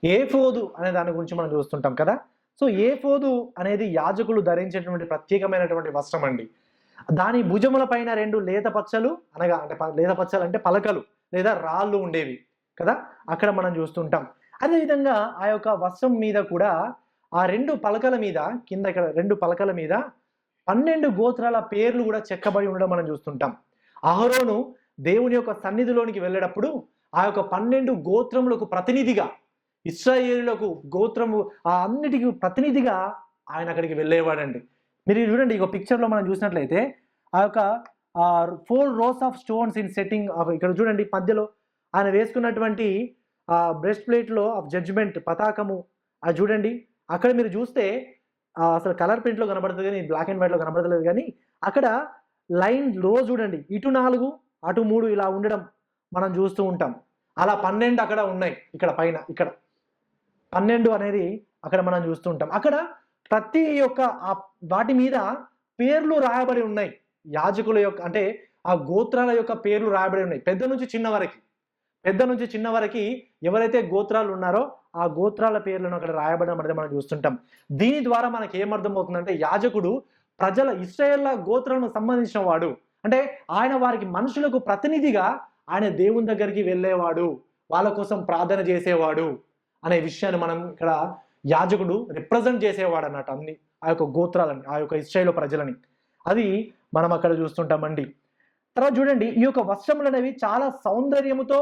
ఏఫోదు అనే దాని గురించి మనం చూస్తుంటాం కదా. సో ఏఫోదు అనేది యాజకులు ధరించేటువంటి ప్రత్యేకమైనటువంటి వస్త్రం అండి. దాని భుజముల పైన 2 లేత పచ్చలు, అనగా అంటే లేత పచ్చలు అంటే పలకలు లేదా రాళ్ళు ఉండేవి కదా, అక్కడ మనం చూస్తుంటాం. అదేవిధంగా ఆ యొక్క వస్త్రం మీద కూడా ఆ 2 పలకల మీద, కింద ఇక్కడ 2 పలకల మీద 12 గోత్రాల పేర్లు కూడా చెక్కబడి ఉండడం మనం చూస్తుంటాం. అహరోను దేవుని యొక్క సన్నిధిలోనికి వెళ్ళేటప్పుడు ఆ యొక్క 12 గోత్రములకు ప్రతినిధిగా, ఇశ్రాయేలులకు గోత్రము ఆ అన్నిటికీ ప్రతినిధిగా ఆయన అక్కడికి వెళ్ళేవాడండి. మీరు చూడండి, ఈ పిక్చర్లో మనం చూసినట్లయితే ఆ యొక్క 4 rows of stones in setting. ఇక్కడ చూడండి మధ్యలో ఆయన వేసుకున్నటువంటి బ్రెస్ట్ ప్లేట్లో ఆఫ్ జడ్జ్మెంట్ పతాకము అది చూడండి. అక్కడ మీరు చూస్తే అసలు కలర్ ప్రింట్లో కనబడుతుంది కానీ బ్లాక్ అండ్ వైట్లో కనబడలేదు. కానీ అక్కడ లైన్ రో చూడండి, ఇటు 4 అటు 3 ఇలా ఉండడం మనం చూస్తూ ఉంటాం. అలా 12 అక్కడ ఉన్నాయి. ఇక్కడ పైన ఇక్కడ 12 అనేది అక్కడ మనం చూస్తూ ఉంటాం. అక్కడ ప్రతి ఒక్క వాటి మీద పేర్లు రాయబడి ఉన్నాయి. యాజకుల యొక్క అంటే ఆ గోత్రాల యొక్క పేర్లు రాయబడి ఉన్నాయి. పెద్ద నుంచి చిన్న వరకు ఎవరైతే గోత్రాలు ఉన్నారో ఆ గోత్రాల పేర్లను అక్కడ రాయబడడం అనేది మనం చూస్తుంటాం. దీని ద్వారా మనకి ఏమర్థం అవుతుందంటే యాజకుడు ప్రజల ఇశ్రాయేళ్ల గోత్రాలకు సంబంధించిన వాడు. అంటే ఆయన వారికి మనుషులకు ప్రతినిధిగా ఆయన దేవుని దగ్గరికి వెళ్ళేవాడు, వాళ్ళ కోసం ప్రార్థన చేసేవాడు అనే విషయాన్ని మనం ఇక్కడ యాజకుడు రిప్రజెంట్ చేసేవాడు అన్నట్టు అన్ని ఆ యొక్క గోత్రాలని, ఆ యొక్క ఇశ్రాయేలు ప్రజలని. అది మనం అక్కడ చూస్తుంటామండి. తర్వాత చూడండి, ఈ యొక్క వస్త్రములు అనేవి చాలా సౌందర్యముతో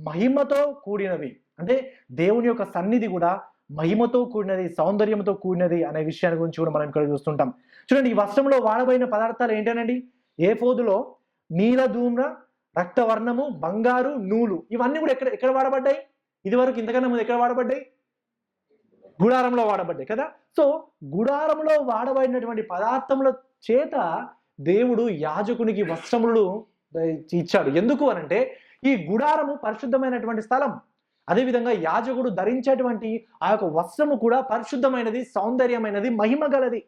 మహిమతో కూడినవి. అంటే దేవుని యొక్క సన్నిధి కూడా మహిమతో కూడినది, సౌందర్యంతో కూడినది అనే విషయాన్ని గురించి కూడా మనం ఇక్కడ చూస్తుంటాం. చూడండి, ఈ వస్త్రంలో వాడబడిన పదార్థాలు ఏంటనండి? ఏఫోదులో నీలధూమ్ర, రక్తవర్ణము, బంగారు, నూలు, ఇవన్నీ కూడా ఎక్కడ వాడబడ్డాయి? ఇదివరకు ఇంతకన్నా ముందు ఎక్కడ వాడబడ్డాయి? గుడారంలో వాడబడ్డాయి కదా. సో గుడారంలో వాడబడినటువంటి పదార్థముల చేత దేవుడు యాజకునికి వస్త్రములు ఇచ్చాడు. ఎందుకు అనంటే ఈ గుడారము పరిశుద్ధమైనటువంటి స్థలం. అదేవిధంగా యాజకుడు ధరించేటువంటి ఆ యొక్క వస్త్రము కూడా పరిశుద్ధమైనది, సౌందర్యమైనది, మహిమ గలది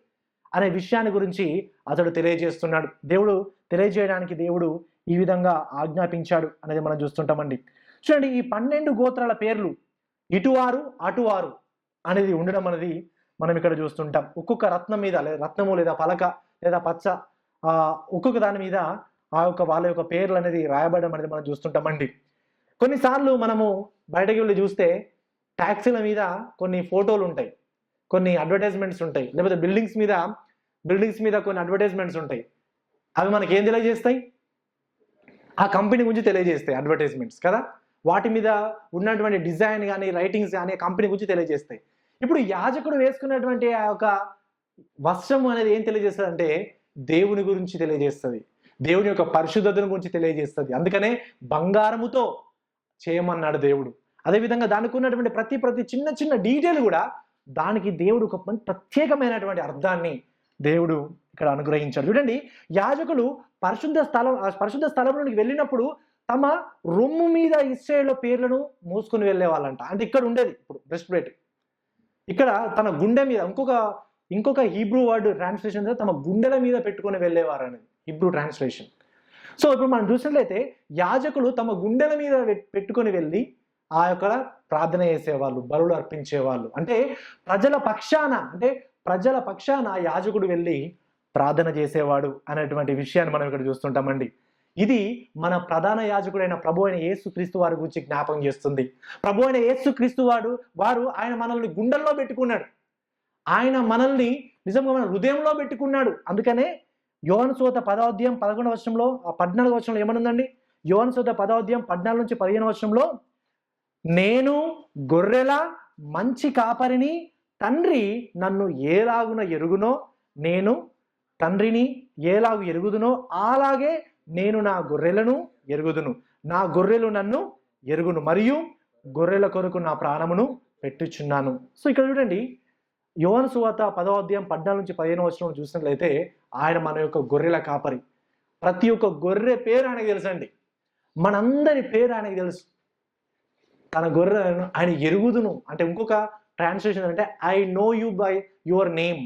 అనే విషయాన్ని గురించి అతడు తెలియజేస్తున్నాడు. దేవుడు తెలియజేయడానికి దేవుడు ఈ విధంగా ఆజ్ఞాపించాడు అనేది మనం చూస్తుంటామండి. చూడండి, ఈ 12 గోత్రాల పేర్లు ఇటువారు అటువారు అనేది ఉండడం అనేది మనం ఇక్కడ చూస్తుంటాం. ఒక్కొక్క రత్నం మీద రత్నము లేదా పలక లేదా పచ్చ ఒక్కొక్క దాని మీద ఆ యొక్క వాళ్ళ యొక్క పేర్లు అనేది రాయబడడం అనేది మనం చూస్తుంటామండి. కొన్నిసార్లు మనము బయటకు వెళ్ళి చూస్తే ట్యాక్సీల మీద కొన్ని ఫోటోలు ఉంటాయి, కొన్ని అడ్వర్టైజ్మెంట్స్ ఉంటాయి, లేకపోతే బిల్డింగ్స్ మీద కొన్ని అడ్వర్టైజ్మెంట్స్ ఉంటాయి. అవి మనకి ఏం తెలియజేస్తాయి? ఆ కంపెనీ గురించి తెలియజేస్తాయి అడ్వర్టైజ్మెంట్స్ కదా. వాటి మీద ఉన్నటువంటి డిజైన్ కానీ రైటింగ్స్ కానీ కంపెనీ గురించి తెలియజేస్తాయి. ఇప్పుడు యాజకుడు వేసుకున్నటువంటి ఆ యొక్క వస్త్రం అనేది ఏం తెలియజేస్తుంది అంటే దేవుని గురించి తెలియజేస్తుంది, దేవుని యొక్క పరిశుద్ధతను గురించి తెలియజేస్తుంది. అందుకనే బంగారముతో చేయమన్నాడు దేవుడు. అదేవిధంగా దానికి ఉన్నటువంటి ప్రతి చిన్న డీటెయిల్ కూడా దానికి దేవుడు ఒక ప్రత్యేకమైనటువంటి అర్థాన్ని దేవుడు ఇక్కడ అనుగ్రహించాడు. చూడండి, యాజకులు పరిశుద్ధ స్థలంలోనికి వెళ్ళినప్పుడు తమ రొమ్ము మీద ఇశ్రాయేలు పేర్లను మోసుకొని వెళ్ళే వాళ్ళంట. అంటే ఇక్కడ ఉండేది ఇప్పుడు బ్రెస్ట్ ప్లేట్, ఇక్కడ తన గుండె మీద ఇంకొక హీబ్రూ వర్డ్ ట్రాన్స్లేషన్ తమ గుండెల మీద పెట్టుకొని వెళ్ళేవారు అనేది హీబ్రూ ట్రాన్స్లేషన్. సో ఇప్పుడు మనం చూసినట్లయితే యాజకులు తమ గుండెల మీద పెట్టుకొని వెళ్ళి ఆ యొక్క ప్రార్థన చేసేవాళ్ళు, బలులు అర్పించేవాళ్ళు. అంటే ప్రజల పక్షాన యాజకుడు వెళ్ళి ప్రార్థన చేసేవాడు అనేటువంటి విషయాన్ని మనం ఇక్కడ చూస్తుంటామండి. ఇది మన ప్రధాన యాజకుడైన ప్రభు అయిన యేసుక్రీస్తు వారి గురించి జ్ఞాపకం చేస్తుంది. ప్రభు అయిన యేసుక్రీస్తు వారు ఆయన మనల్ని గుండెల్లో పెట్టుకున్నాడు, ఆయన మనల్ని నిజంగా మన హృదయంలో పెట్టుకున్నాడు. అందుకనే యోహాను సువార్త 10వ అధ్యాయం 11వ వచనంలో 14వ వచనంలో ఏమనుందండి? యోహాను సువార్త 10వ అధ్యాయం 14 నుంచి 15వ వచనంలో, నేను గొర్రెల మంచి కాపరిని, తండ్రి నన్ను ఏలాగున ఎరుగునో, నేను తండ్రిని ఏలాగు ఎరుగుదునో అలాగే నేను నా గొర్రెలను ఎరుగుదును, నా గొర్రెలు నన్ను ఎరుగును, మరియు గొర్రెల కొరకు నా ప్రాణమును పెట్టుచున్నాను. సో ఇక్కడ చూడండి, యోహాను సువార్త 10వ అధ్యాయం 14 నుంచి 15వ వచనం చూసినట్లయితే ఆయన మన యొక్క గొర్రెల కాపరి. ప్రతి ఒక్క గొర్రె పేరు ఆయనకు తెలుసండి, మనందరి పేరు ఆయనకు తెలుసు. తన గొర్రెలను ఆయన ఎరుగుదును అంటే ఇంకొక ట్రాన్స్లేషన్ అంటే I know you by your name.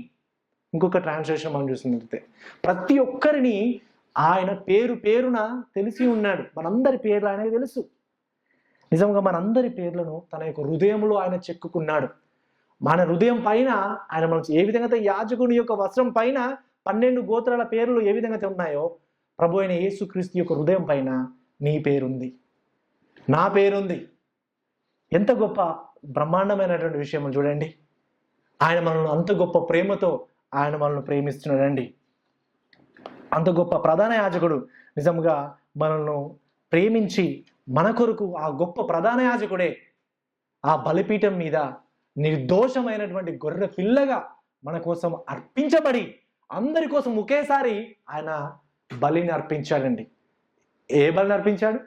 ఇంకొక ట్రాన్స్లేషన్ మనం చూసినట్లయితే ప్రతి ఒక్కరిని ఆయన పేరున తెలిసి ఉన్నాడు. మనందరి పేర్లు ఆయనకు తెలుసు. నిజంగా మనందరి పేర్లను తన యొక్క హృదయంలో ఆయన చెక్కుకున్నాడు. మన హృదయం పైన ఆయన మనం ఏ విధంగా అయితే యాజకుని యొక్క వస్త్రం పైన 12 గోత్రాల పేర్లు ఏ విధంగా అయితే ఉన్నాయో, ప్రభు అయిన యేసుక్రీస్తు యొక్క హృదయం పైన నీ పేరుంది, నా పేరుంది. ఎంత గొప్ప బ్రహ్మాండమైనటువంటి విషయం చూడండి. ఆయన మనల్ని అంత గొప్ప ప్రేమతో ఆయన మనల్ని ప్రేమిస్తున్నాడండి. అంత గొప్ప ప్రధాన యాజకుడు నిజంగా మనల్ని ప్రేమించి మన కొరకు ఆ గొప్ప ప్రధాన యాజకుడే ఆ బలిపీఠం మీద నిర్దోషమైనటువంటి గొర్రె పిల్లగా మన కోసం అర్పించబడి అందరి కోసం ఒకేసారి ఆయన బలిని అర్పించాడండి. ఏ బలిని అర్పించాడు?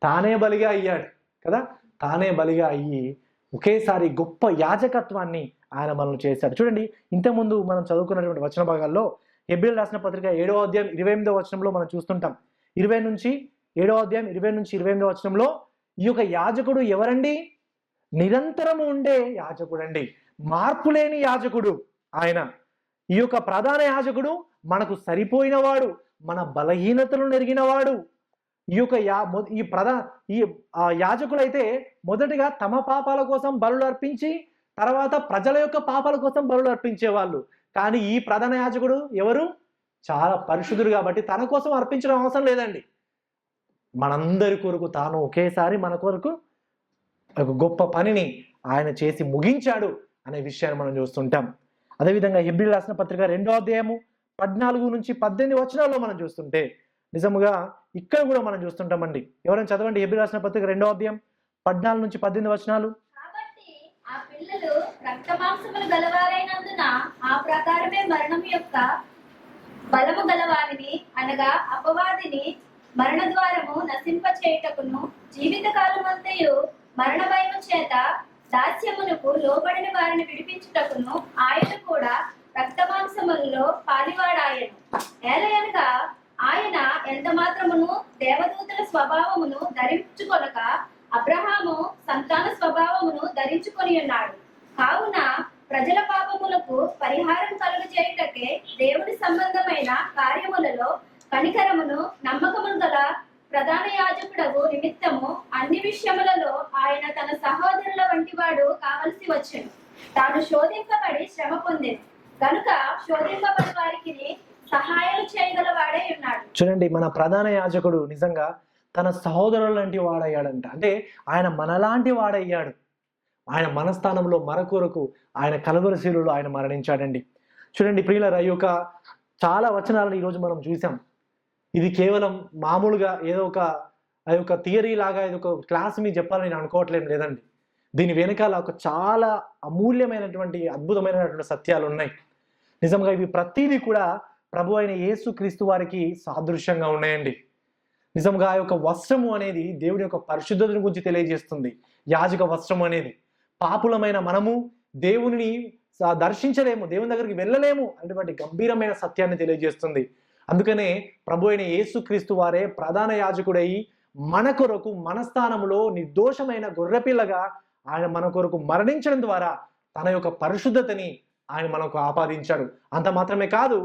తానే బలిగా అయ్యాడు కదా. తానే బలిగా అయ్యి ఒకేసారి గొప్ప యాజకత్వాన్ని ఆయన మనల్ని చేశాడు. చూడండి, ఇంతకుముందు మనం చదువుకున్నటువంటి వచన భాగాల్లో హెబ్రీయులకు రాసిన పత్రిక 7వ అధ్యాయం 28వ వచనంలో మనం చూస్తుంటాం. 7వ అధ్యాయం 20 నుంచి 28వ వచనంలో ఈ యొక్క యాజకుడు ఎవరండి? నిరంతరము ఉండే యాజకుడు అండి, మార్పు లేని యాజకుడు ఆయన. ఈ యొక్క ప్రధాన యాజకుడు మనకు సరిపోయినవాడు, మన బలహీనతలను ఎరిగినవాడు. ఈ యొక్క యాజకులైతే మొదటిగా తమ పాపాల కోసం బలులు అర్పించి తర్వాత ప్రజల యొక్క పాపాల కోసం బలులు అర్పించేవాళ్ళు. కానీ ఈ ప్రధాన యాజకుడు ఎవరు? చాలా పరిశుద్ధుడు కాబట్టి తన కోసం అర్పించడం అవసరం లేదండి. మనందరి కొరకు తాను ఒకేసారి మన కొరకు ఒక గొప్ప పనిని ఆయన చేసి ముగించాడు అనే విషయాన్ని మనం చూస్తుంటాం. అదేవిధంగా హెబ్రీయులకు రాసిన పత్రిక 2వ అధ్యాయము 14 నుంచి 18 వచనాల్లో మనం చూస్తుంటే నిజముగా ఇక్కడ కూడా మనం చూస్తుంటామండి. ఎవరైనా చదవండి హెబ్రీయులకు రాసిన పత్రిక 2వ అధ్యాయం 14 నుంచి 18 వచనాలు.
కాబట్టి ఆ పిల్లలు రక్తమాంసములు గలవారైనందున ఆ ప్రకారమే మరణం యొక్క బలము గలవారిని అనగా అపవాదిని మరణ ద్వారము నశింప చేయుటకును జీవిత కాలమంతయు మరణ భయము చేత దాస్యమునకు లోబడిన వారిని విడిపించుటకును ఆయన కూడా రక్తమాంసములలో పాలివాడాయను. ఏలయనగా ఆయన ఎంత మాత్రమును దేవదూతల స్వభావమును ధరించుకొనక అబ్రహాము సంతాన స్వభావమును ధరించుకొని ఉన్నాడు. కావున ప్రజల పాపములకు పరిహారం కలుగజేయుటకే దేవుని సంబంధమైన కార్యములలో కనికరమును నమ్మకమును గల ప్రధాన యాజకుడగు నిమిత్తము అన్ని విషయములలో ఆయన తన సహోదరుల వంటి వాడు కావలసి వచ్చెను. తాను శోధింపబడి శ్రమ పొందెను కనుక శోధింపబడి వారికి సహాయం చేయగల వాడే ఉన్నాడు.
చూడండి, మన ప్రధాన యాజకుడు నిజంగా తన సహోదరుల లాంటి వాడయ్యాడంట. అంటే ఆయన మనలాంటి వాడయ్యాడు. ఆయన మన స్థానంలో మన కొరకు ఆయన కలువరి శిలువలో ఆయన మరణించాడండి. చూడండి ప్రియులారా, ఈ యొక్క చాలా వచనాలను ఈరోజు మనం చూసాం. ఇది కేవలం మామూలుగా ఏదో ఒక థియరీ లాగా ఏదో ఒక క్లాస్ మీకు చెప్పాలని నేను అనుకోవట్లేదు లేదండి. దీని వెనకాల ఒక చాలా అమూల్యమైనటువంటి అద్భుతమైనటువంటి సత్యాలు ఉన్నాయి. నిజంగా ఇవి ప్రతిదీ కూడా ప్రభు అయిన యేసుక్రీస్తు వారికి సాదృశ్యంగా ఉన్నాయండి. నిజంగా ఆ యొక్క వస్త్రము అనేది దేవుని యొక్క పరిశుద్ధతను గురించి తెలియజేస్తుంది. యాజక వస్త్రము అనేది పాపులమైన మనము దేవుని దర్శించలేము, దేవుని దగ్గరికి వెళ్ళలేము అనేటువంటి గంభీరమైన సత్యాన్ని తెలియజేస్తుంది. అందుకనే ప్రభు అయిన యేసుక్రీస్తు వారే ప్రధాన యాజకుడై మన కొరకు మన స్థానంలో నిర్దోషమైన గొర్రెపిల్లగా ఆయన మన కొరకు మరణించడం ద్వారా తన యొక్క పరిశుద్ధతని ఆయన మనకు ఆపాదించాడు. అంత మాత్రమే కాదు,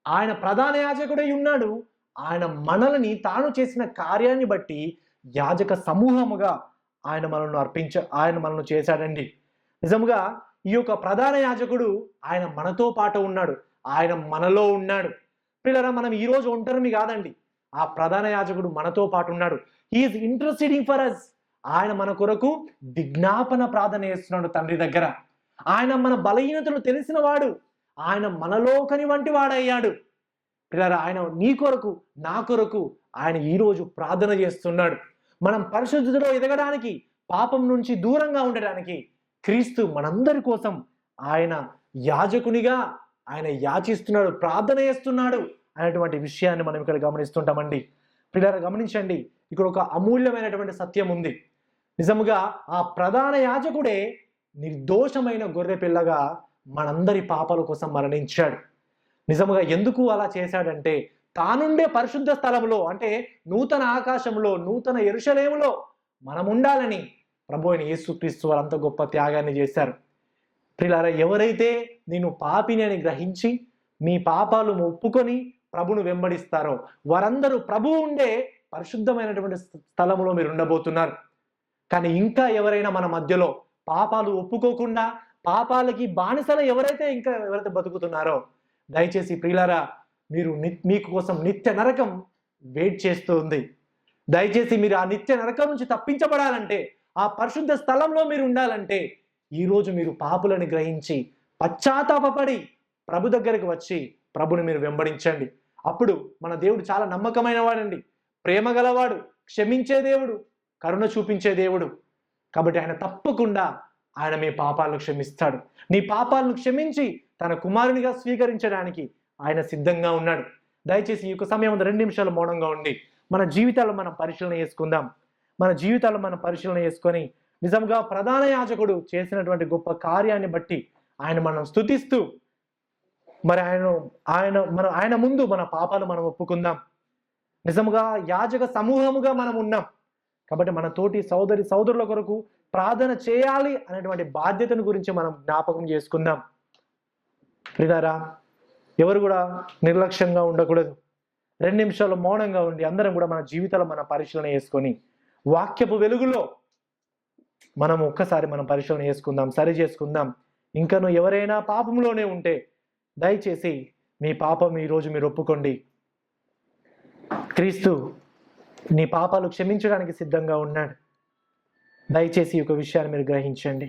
ఆయన ప్రధాన యాజకుడై ఉన్నాడు. ఆయన మనల్ని తాను చేసిన కార్యాన్ని బట్టి యాజక సమూహముగా ఆయన మనల్ని చేశాడండి. నిజముగా ఈ యొక్క ప్రధాన యాజకుడు ఆయన మనతో పాటు ఉన్నాడు, ఆయన మనలో ఉన్నాడు. పిల్లరా, మనం ఈ రోజు ఒంటరిమి కాదండి. ఆ ప్రధాన యాజకుడు మనతో పాటు ఉన్నాడు. He's interceding for us. ఆయన మన కొరకు విజ్ఞాపన ప్రార్థన చేస్తున్నాడు తండ్రి దగ్గర. ఆయన మన బలహీనతలు తెలిసిన వాడు. ఆయన మనలోకని వంటి వాడయ్యాడు. పిల్లరా, ఆయన నీ కొరకు నా కొరకు ఆయన ఈరోజు ప్రార్థన చేస్తున్నాడు. మనం పరిశుద్ధతలో ఎదగడానికి, పాపం నుంచి దూరంగా ఉండడానికి క్రీస్తు మనందరి కోసం ఆయన యాజకునిగా ఆయన యాచిస్తున్నాడు, ప్రార్థన చేస్తున్నాడు అనేటువంటి విషయాన్ని మనం ఇక్కడ గమనిస్తుంటామండి. పిల్లరా, గమనించండి, ఇక్కడ ఒక అమూల్యమైనటువంటి సత్యం ఉంది. నిజముగా ఆ ప్రధాన యాజకుడే నిర్దోషమైన గొర్రె పిల్లగా మనందరి పాపాల కోసం మరణించాడు. నిజముగా ఎందుకు అలా చేశాడంటే, తానుండే పరిశుద్ధ స్థలంలో, అంటే నూతన ఆకాశంలో, నూతన యెరూషలేములో మనం ఉండాలని ప్రభు అయిన యేసుక్రీస్తు వారంత గొప్ప త్యాగాన్ని చేశారు. ప్రియులారా, ఎవరైతే నేను పాపిని అని గ్రహించి మీ పాపాలు ఒప్పుకొని ప్రభును వెంబడిస్తారో వారందరూ ప్రభు ఉండే పరిశుద్ధమైనటువంటి స్థలంలో మీరు ఉండబోతున్నారు. కానీ ఇంకా ఎవరైనా మన మధ్యలో పాపాలు ఒప్పుకోకుండా పాపాలకి బానిసలు ఎవరైతే బతుకుతున్నారో, దయచేసి ప్రియులారా, మీకు కోసం నిత్య నరకం వెయిట్ చేస్తూ ఉంది. దయచేసి మీరు ఆ నిత్య నరకం నుంచి తప్పించబడాలంటే, ఆ పరిశుద్ధ స్థలంలో మీరు ఉండాలంటే, ఈరోజు మీరు పాపులని గ్రహించి పశ్చాత్తాపపడి ప్రభు దగ్గరికి వచ్చి ప్రభుని మీరు వెంబడించండి. అప్పుడు మన దేవుడు చాలా నమ్మకమైన వాడండి, ప్రేమ గలవాడు, క్షమించే దేవుడు, కరుణ చూపించే దేవుడు. కాబట్టి ఆయన తప్పకుండా ఆయన మీ పాపాలను క్షమిస్తాడు. నీ పాపాలను క్షమించి తన కుమారునిగా స్వీకరించడానికి ఆయన సిద్ధంగా ఉన్నాడు. దయచేసి ఈ యొక్క సమయం 2 నిమిషాలు మౌనంగా ఉండి మన జీవితాలు మనం పరిశీలన చేసుకుందాం. మన జీవితాలు మనం పరిశీలన చేసుకొని నిజంగా ప్రధాన యాజకుడు చేసినటువంటి గొప్ప కార్యాన్ని బట్టి ఆయన మనం స్తుతిస్తూ మరి ఆయన ముందు మన పాపాలు మనం ఒప్పుకుందాం. నిజముగా యాజక సమూహముగా మనం ఉన్నాం కాబట్టి మన తోటి సోదరుల కొరకు ప్రార్థన చేయాలి అనేటువంటి బాధ్యతను గురించి మనం జ్ఞాపకం చేసుకుందాం. ప్రియులారా, ఎవరు కూడా నిర్లక్ష్యంగా ఉండకూడదు. 2 నిమిషాలు మౌనంగా ఉండి అందరం కూడా మన జీవితాలు మన పరిశీలన చేసుకొని వాక్యపు వెలుగులో మనం ఒక్కసారి మనం పరిశీలన చేసుకుందాం, సరి చేసుకుందాం. ఇంకను ఎవరైనా పాపంలోనే ఉంటే దయచేసి మీ పాపం ఈరోజు మీరు ఒప్పుకోండి. క్రీస్తు నీ పాపాలు క్షమించడానికి సిద్ధంగా ఉన్నాడు. దయచేసి ఈ యొక్క విషయాన్ని మీరు గ్రహించండి.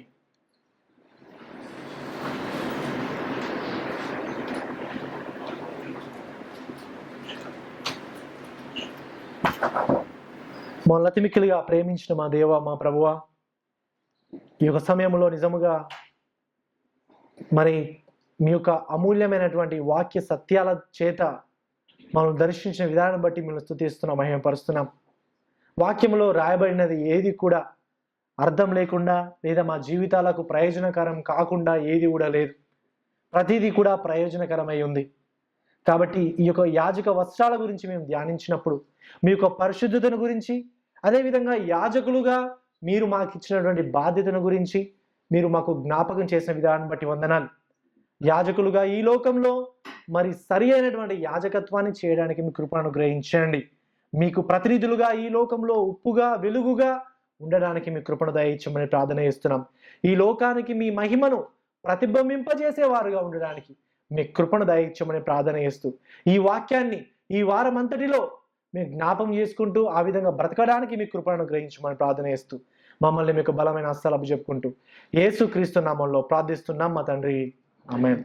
మమ్మల్ని అతి మిక్కిలిగా ప్రేమించిన మా దేవ, మా ప్రభువా, ఈ యొక్క సమయంలో నిజముగా మరి మీ యొక్క అమూల్యమైనటువంటి వాక్య సత్యాల చేత మనం దర్శించిన విధానం బట్టి మిమ్మల్ని స్తుతిస్తున్నాం, మహిమపరుస్తున్నాం. వాక్యంలో రాయబడినది ఏది కూడా అర్థం లేకుండా లేదా మా జీవితాలకు ప్రయోజనకరం కాకుండా ఏది కూడా లేదు. ప్రతిదీ కూడా ప్రయోజనకరమై ఉంది. కాబట్టి ఈ యొక్క యాజక వస్త్రాల గురించి మేము ధ్యానించినప్పుడు మీ యొక్క పరిశుద్ధతను గురించి, అదేవిధంగా యాజకులుగా మీరు మాకు ఇచ్చినటువంటి బాధ్యతను గురించి మీరు మాకు జ్ఞాపకం చేసిన విధానం బట్టి వందనాలు. యాజకులుగా ఈ లోకంలో మరి సరి అయినటువంటి యాజకత్వాన్ని చేయడానికి మీ కృపను అనుగ్రహించండి. మీకు ప్రతినిధులుగా ఈ లోకంలో ఉప్పుగా వెలుగుగా ఉండడానికి మీ కృపను దయచేయమని ప్రార్థన చేస్తున్నాం. ఈ లోకానికి మీ మహిమను ప్రతిబింబింపజేసేవారుగా ఉండడానికి మీ కృపను దయచేయమని ప్రార్థన చేస్తూ ఈ వాక్యాన్ని ఈ వారం అంతటిలో మీరు జ్ఞాపం చేసుకుంటూ ఆ విధంగా బ్రతకడానికి మీ కృపను అనుగ్రహించమని ప్రార్థన చేస్తూ మమ్మల్ని మీకు బలమైన హస్తాలు అప్పచెప్పుకుంటూ యేసుక్రీస్తు నామంలో ప్రార్థిస్తున్నాం మా తండ్రి. ఆమేన్.